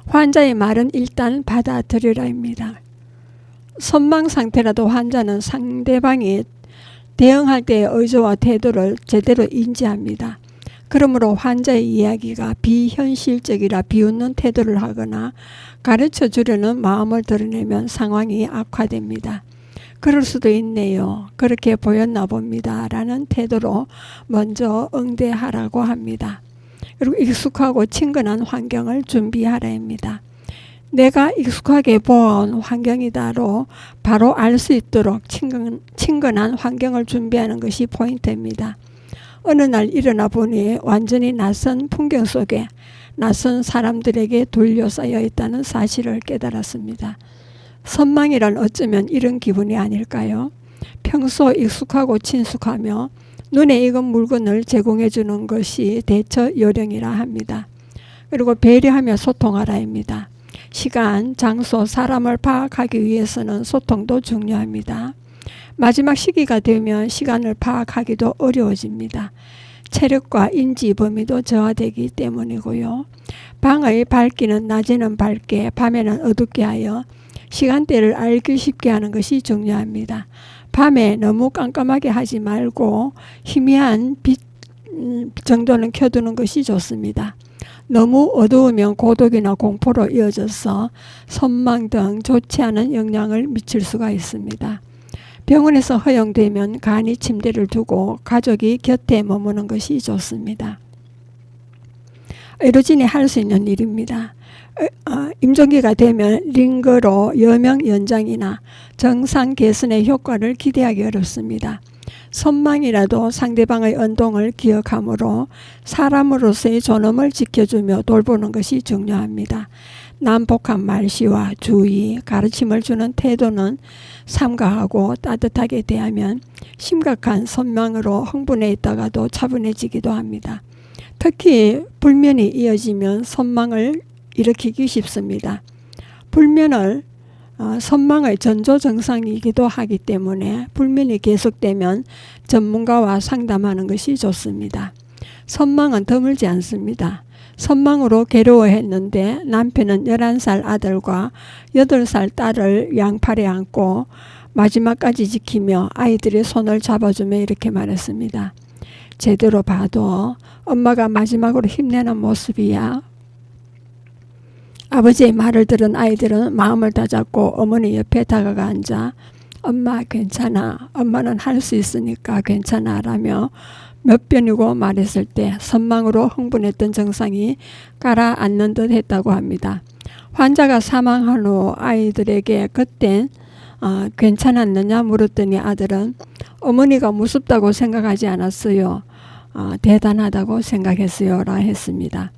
환자의 말은 일단 받아들이라입니다. 선망 상태라도 환자는 상대방이 대응할 때의 의도와 태도를 제대로 인지합니다. 그러므로 환자의 이야기가 비현실적이라 비웃는 태도를 하거나 가르쳐 주려는 마음을 드러내면 상황이 악화됩니다. 그럴 수도 있네요. 그렇게 보였나 봅니다. 라는 태도로 먼저 응대하라고 합니다. 그리고 익숙하고 친근한 환경을 준비하라입니다. 내가 익숙하게 본 환경이다로 바로 알 수 있도록 친근한 환경을 준비하는 것이 포인트입니다. 어느 날 일어나 보니 완전히 낯선 풍경 속에 낯선 사람들에게 둘러싸여 있다는 사실을 깨달았습니다. 선망이란 어쩌면 이런 기분이 아닐까요? 평소 익숙하고 친숙하며 눈에 익은 물건을 제공해 주는 것이 대처 요령이라 합니다. 그리고 배려하며 소통하라입니다. 시간, 장소, 사람을 파악하기 위해서는 소통도 중요합니다. 마지막 시기가 되면 시간을 파악하기도 어려워집니다. 체력과 인지 범위도 저하되기 때문이고요. 방의 밝기는 낮에는 밝게 밤에는 어둡게 하여 시간대를 알기 쉽게 하는 것이 중요합니다. 밤에 너무 깜깜하게 하지 말고 희미한 빛 정도는 켜두는 것이 좋습니다. 너무 어두우면 고독이나 공포로 이어져서 선망 등 좋지 않은 영향을 미칠 수가 있습니다. 병원에서 허용되면 간이 침대를 두고 가족이 곁에 머무는 것이 좋습니다. 의료진이 할 수 있는 일입니다. 임종기가 되면 링거로 여명 연장이나 정상 개선의 효과를 기대하기 어렵습니다. 선망이라도 상대방의 언동을 기억하므로 사람으로서의 존엄을 지켜주며 돌보는 것이 중요합니다. 난폭한 말씨와 주의, 가르침을 주는 태도는 삼가하고 따뜻하게 대하면 심각한 선망으로 흥분해 있다가도 차분해지기도 합니다. 특히 불면이 이어지면 선망을 일으키기 쉽습니다. 불면을 선망의 전조 증상이기도 하기 때문에 불면이 계속되면 전문가와 상담하는 것이 좋습니다. 선망은 드물지 않습니다. 선망으로 괴로워했는데 남편은 11살 아들과 8살 딸을 양팔에 안고 마지막까지 지키며 아이들의 손을 잡아주며 이렇게 말했습니다. 제대로 봐도 엄마가 마지막으로 힘내는 모습이야. 아버지의 말을 들은 아이들은 마음을 다잡고 어머니 옆에 다가가 앉아 엄마 괜찮아. 엄마는 할 수 있으니까 괜찮아 라며 몇 번이고 말했을 때 선망으로 흥분했던 증상이 가라앉는 듯 했다고 합니다. 환자가 사망한 후 아이들에게 그땐 괜찮았느냐 물었더니 아들은 어머니가 무섭다고 생각하지 않았어요. 대단하다고 생각했어요 라 했습니다.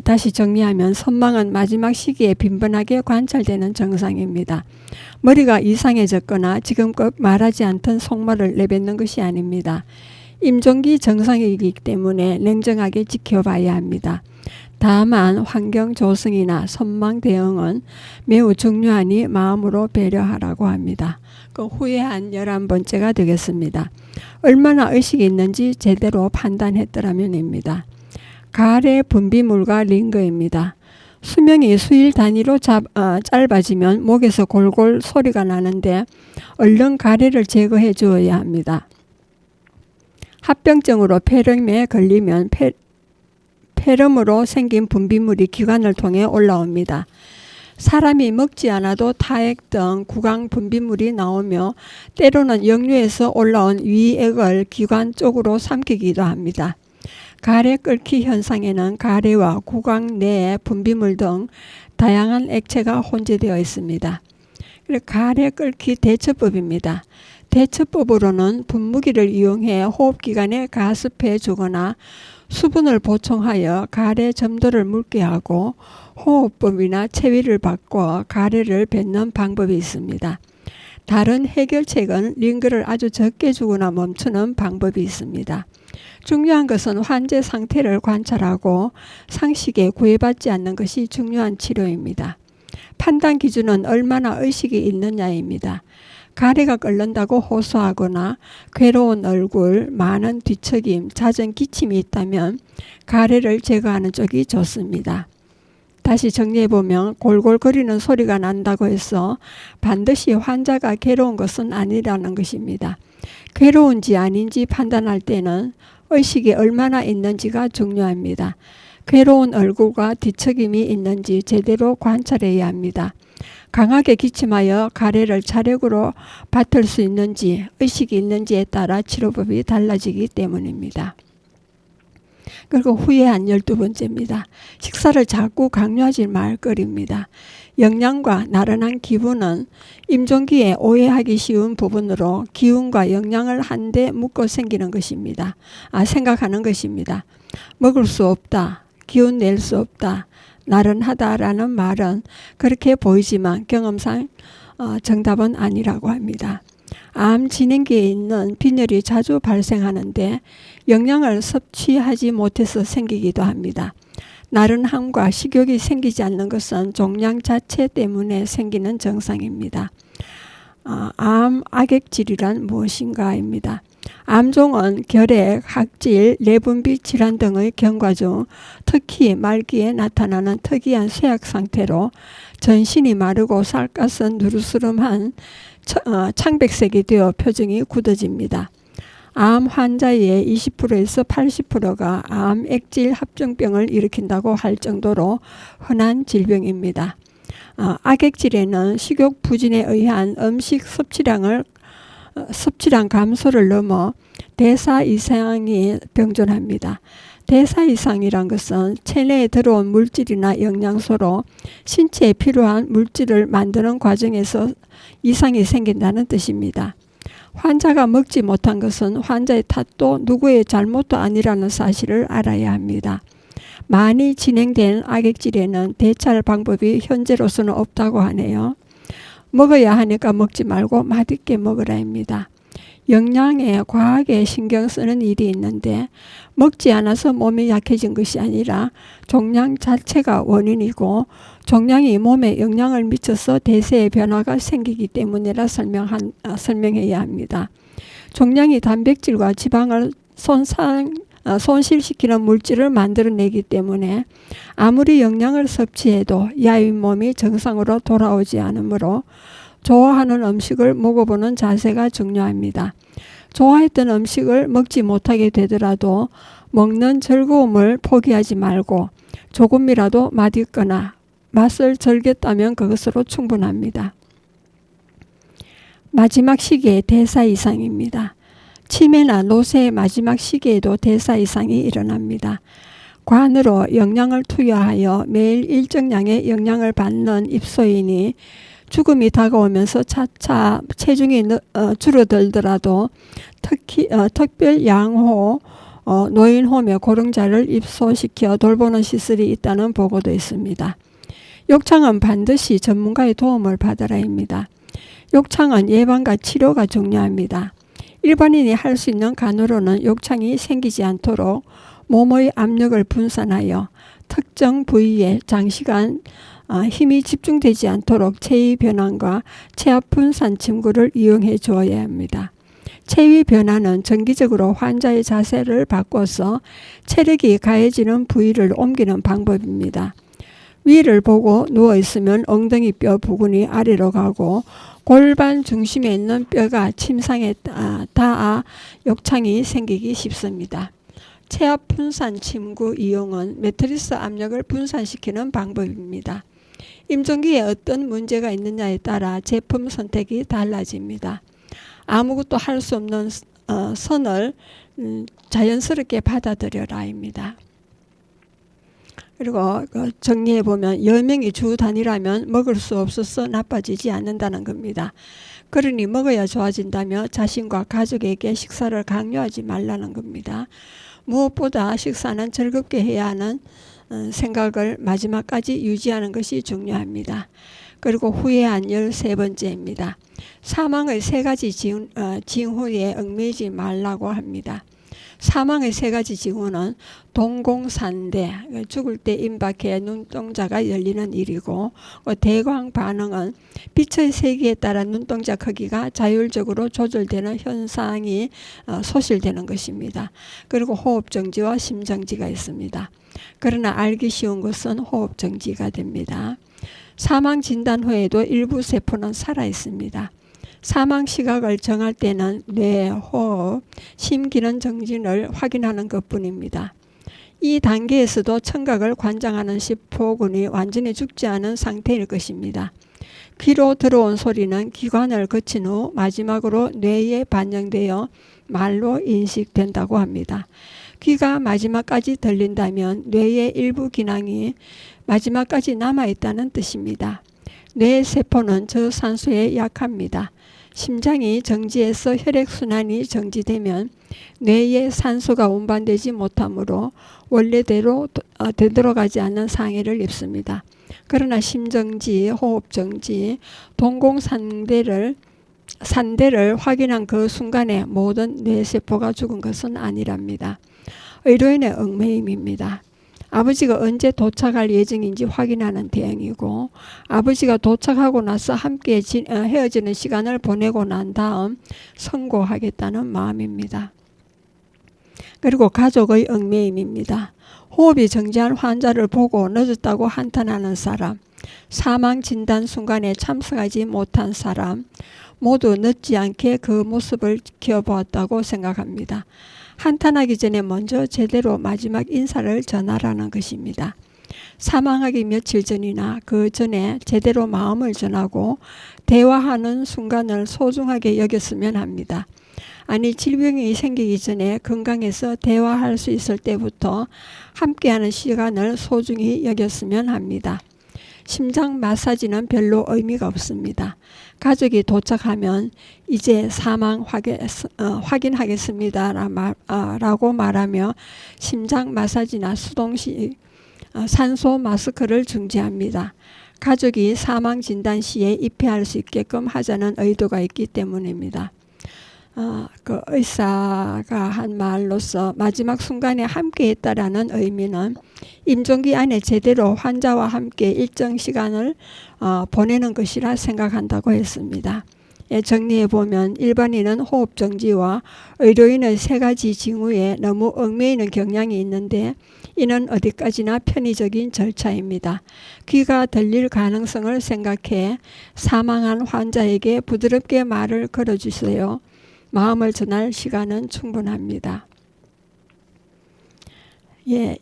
다시 정리하면 선망은 마지막 시기에 빈번하게 관찰되는 증상입니다. 머리가 이상해졌거나 지금껏 말하지 않던 속말을 내뱉는 것이 아닙니다. 임종기 증상이기 때문에 냉정하게 지켜봐야 합니다. 다만 환경 조성이나 선망 대응은 매우 중요하니 마음으로 배려하라고 합니다. 그 후에 한 11번째가 되겠습니다. 얼마나 의식이 있는지 제대로 판단했더라면입니다. 가래 분비물과 링거입니다. 수명이 수일 단위로 짧아지면 목에서 골골 소리가 나는데 얼른 가래를 제거해 주어야 합니다. 합병증으로 폐렴에 걸리면 폐렴으로 생긴 분비물이 기관을 통해 올라옵니다. 사람이 먹지 않아도 타액 등 구강 분비물이 나오며 때로는 역류에서 올라온 위액을 기관 쪽으로 삼키기도 합니다. 가래 끓기 현상에는 가래와 구강 내의 분비물 등 다양한 액체가 혼재되어 있습니다. 가래 끓기 대처법입니다. 대처법으로는 분무기를 이용해 호흡기관에 가습해 주거나 수분을 보충하여 가래 점도를 묽게 하고 호흡법이나 체위를 바꿔 가래를 뱉는 방법이 있습니다. 다른 해결책은 링거를 아주 적게 주거나 멈추는 방법이 있습니다. 중요한 것은 환자 상태를 관찰하고 상식에 구애받지 않는 것이 중요한 치료입니다. 판단 기준은 얼마나 의식이 있느냐입니다. 가래가 끓는다고 호소하거나 괴로운 얼굴, 많은 뒤척임, 잦은 기침이 있다면 가래를 제거하는 쪽이 좋습니다. 다시 정리해보면 골골거리는 소리가 난다고 해서 반드시 환자가 괴로운 것은 아니라는 것입니다. 괴로운지 아닌지 판단할 때는 의식이 얼마나 있는지가 중요합니다. 괴로운 얼굴과 뒤척임이 있는지 제대로 관찰해야 합니다. 강하게 기침하여 가래를 차력으로 받을 수 있는지 의식이 있는지에 따라 치료법이 달라지기 때문입니다. 그리고 후회한 12번째입니다. 식사를 자꾸 강요하지 말 것입니다. 영양과 나른한 기분은 임종기에 오해하기 쉬운 부분으로 기운과 영양을 한데 묶어 생기는 것입니다. 생각하는 것입니다. 먹을 수 없다, 기운 낼 수 없다, 나른하다라는 말은 그렇게 보이지만 경험상 정답은 아니라고 합니다. 암 진행기에 있는 빈혈이 자주 발생하는데 영양을 섭취하지 못해서 생기기도 합니다. 나른함과 식욕이 생기지 않는 것은 종양 자체 때문에 생기는 증상입니다. 암 악액질이란 무엇인가입니다. 암종은 결핵, 학질, 내분비 질환 등의 경과 중 특히 말기에 나타나는 특이한 쇠약 상태로 전신이 마르고 살갗은 누르스름한 창백색이 되어 표정이 굳어집니다. 암 환자의 20%에서 80%가 암 액질 합병병을 일으킨다고 할 정도로 흔한 질병입니다. 악액질에는 식욕 부진에 의한 음식 섭취량 감소를 넘어 대사 이상이 병존합니다. 대사 이상이란 것은 체내에 들어온 물질이나 영양소로 신체에 필요한 물질을 만드는 과정에서 이상이 생긴다는 뜻입니다. 환자가 먹지 못한 것은 환자의 탓도 누구의 잘못도 아니라는 사실을 알아야 합니다. 많이 진행된 악액질에는 대처할 방법이 현재로서는 없다고 하네요. 먹어야 하니까 먹지 말고 맛있게 먹으라 합니다. 영양에 과하게 신경 쓰는 일이 있는데 먹지 않아서 몸이 약해진 것이 아니라 종양 자체가 원인이고 종양이 몸에 영향을 미쳐서 대세의 변화가 생기기 때문이라 설명해야 합니다. 종양이 단백질과 지방을 손실시키는 물질을 만들어내기 때문에 아무리 영양을 섭취해도 야윈 몸이 정상으로 돌아오지 않으므로 좋아하는 음식을 먹어보는 자세가 중요합니다. 좋아했던 음식을 먹지 못하게 되더라도 먹는 즐거움을 포기하지 말고 조금이라도 맛있거나 맛을 즐겼다면 그것으로 충분합니다. 마지막 시기에 대사 이상입니다. 치매나 노쇠의 마지막 시기에도 대사 이상이 일어납니다. 관으로 영양을 투여하여 매일 일정량의 영양을 받는 입소인이 죽음이 다가오면서 차차 체중이 줄어들더라도 특별 양호, 노인홈에 고령자를 입소시켜 돌보는 시설이 있다는 보고도 있습니다. 욕창은 반드시 전문가의 도움을 받아라 합니다. 욕창은 예방과 치료가 중요합니다. 일반인이 할 수 있는 간으로는 욕창이 생기지 않도록 몸의 압력을 분산하여 특정 부위에 장시간 힘이 집중되지 않도록 체위 변환과 체압 분산 침구를 이용해 주어야 합니다. 체위 변환은 정기적으로 환자의 자세를 바꿔서 체력이 가해지는 부위를 옮기는 방법입니다. 위를 보고 누워 있으면 엉덩이 뼈 부근이 아래로 가고 골반 중심에 있는 뼈가 침상에 닿아 욕창이 생기기 쉽습니다. 체압 분산 침구 이용은 매트리스 압력을 분산시키는 방법입니다. 임종기에 어떤 문제가 있느냐에 따라 제품 선택이 달라집니다. 아무것도 할 수 없는 선을 자연스럽게 받아들여라입니다. 그리고 정리해보면 10명이 주 단위라면 먹을 수 없어서 나빠지지 않는다는 겁니다. 그러니 먹어야 좋아진다며 자신과 가족에게 식사를 강요하지 말라는 겁니다. 무엇보다 식사는 즐겁게 해야 하는 생각을 마지막까지 유지하는 것이 중요합니다. 그리고 후회한 13번째입니다. 사망의 3가지 징후에 얽매이지 말라고 합니다. 사망의 3가지 징후는 동공산대, 죽을 때 임박해 눈동자가 열리는 일이고, 대광 반응은 빛의 세기에 따라 눈동자 크기가 자율적으로 조절되는 현상이 소실되는 것입니다. 그리고 호흡정지와 심정지가 있습니다. 그러나 알기 쉬운 것은 호흡정지가 됩니다. 사망 진단 후에도 일부 세포는 살아 있습니다. 사망 시각을 정할 때는 뇌, 호흡, 심기능 정진을 확인하는 것뿐입니다. 이 단계에서도 청각을 관장하는 세포군이 완전히 죽지 않은 상태일 것입니다. 귀로 들어온 소리는 기관을 거친 후 마지막으로 뇌에 반영되어 말로 인식된다고 합니다. 귀가 마지막까지 들린다면 뇌의 일부 기능이 마지막까지 남아있다는 뜻입니다. 뇌 세포는 저산소에 약합니다. 심장이 정지해서 혈액순환이 정지되면 뇌에 산소가 운반되지 못하므로 원래대로 되돌아가지 않는 상해를 입습니다. 그러나 심정지, 호흡정지, 동공산대를 확인한 그 순간에 모든 뇌세포가 죽은 것은 아니랍니다. 의료인의 얽매임입니다. 아버지가 언제 도착할 예정인지 확인하는 대응이고, 아버지가 도착하고 나서 함께 헤어지는 시간을 보내고 난 다음 선고하겠다는 마음입니다. 그리고 가족의 얽매임입니다. 호흡이 정지한 환자를 보고 늦었다고 한탄하는 사람, 사망 진단 순간에 참석하지 못한 사람, 모두 늦지 않게 그 모습을 지켜보았다고 생각합니다. 한탄하기 전에 먼저 제대로 마지막 인사를 전하라는 것입니다. 사망하기 며칠 전이나 그 전에 제대로 마음을 전하고 대화하는 순간을 소중하게 여겼으면 합니다. 아니, 질병이 생기기 전에 건강해서 대화할 수 있을 때부터 함께하는 시간을 소중히 여겼으면 합니다. 심장 마사지는 별로 의미가 없습니다. 가족이 도착하면 이제 사망 확인하겠습니다 라고 말하며 심장 마사지나 수동식 산소 마스크를 중지합니다. 가족이 사망 진단 시에 입회할 수 있게끔 하자는 의도가 있기 때문입니다. 그 의사가 한 말로서 마지막 순간에 함께했다라는 의미는 임종기 안에 제대로 환자와 함께 일정 시간을 보내는 것이라 생각한다고 했습니다. 정리해보면 일반인은 호흡정지와 의료인의 3가지 징후에 너무 얽매이는 경향이 있는데, 이는 어디까지나 편의적인 절차입니다. 귀가 들릴 가능성을 생각해 사망한 환자에게 부드럽게 말을 걸어주세요. 마음을 전할 시간은 충분합니다.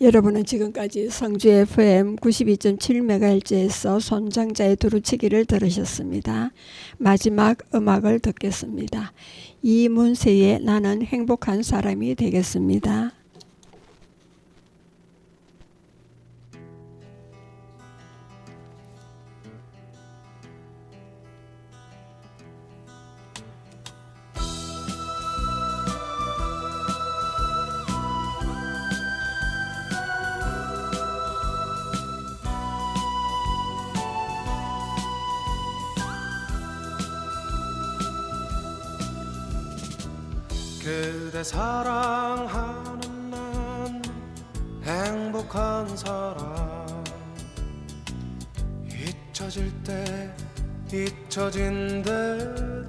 여러분은 지금까지 성주 FM 92.7MHz에서 손정자의 두루치기를 들으셨습니다. 마지막 음악을 듣겠습니다. 이문세의 나는 행복한 사람이 되겠습니다. 그대 사랑하는 난 행복한 사람, 잊혀질 때 잊혀진 대로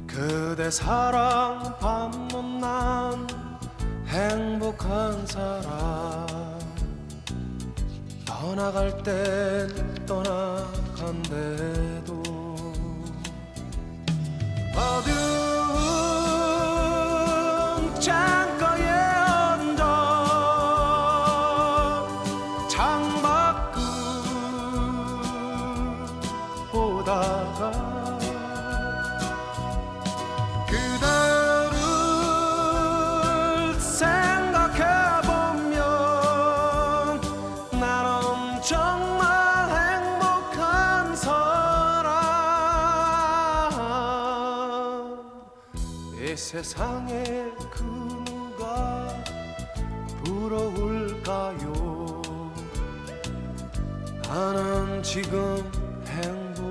그대 사랑 받는 난 행복한 사람 떠나갈 땐 떠나간대도 어두운 창가에 앉아 창밖을 보다가 그대를 생각해보면 나는 정말 행복한 사람 이 세상에 그 누가 부러울까요 나는 지금 행복하니까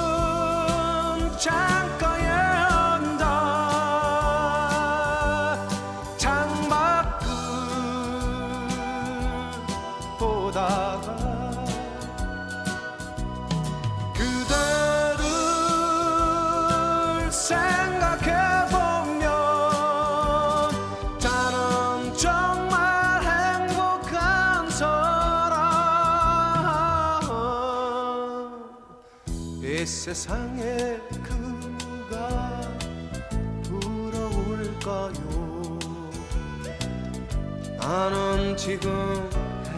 어두운 창가에 앉아 창밖을 보다가 그대를 생각해보면 나는 정말 행복한 사람 이 세상에 그 누가 부러울까요 나는 지금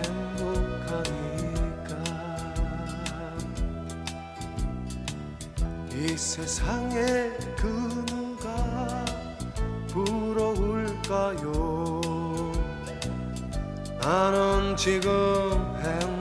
행복하니까 이 세상에 그 누가 부러울까요 나는 지금 행복하니까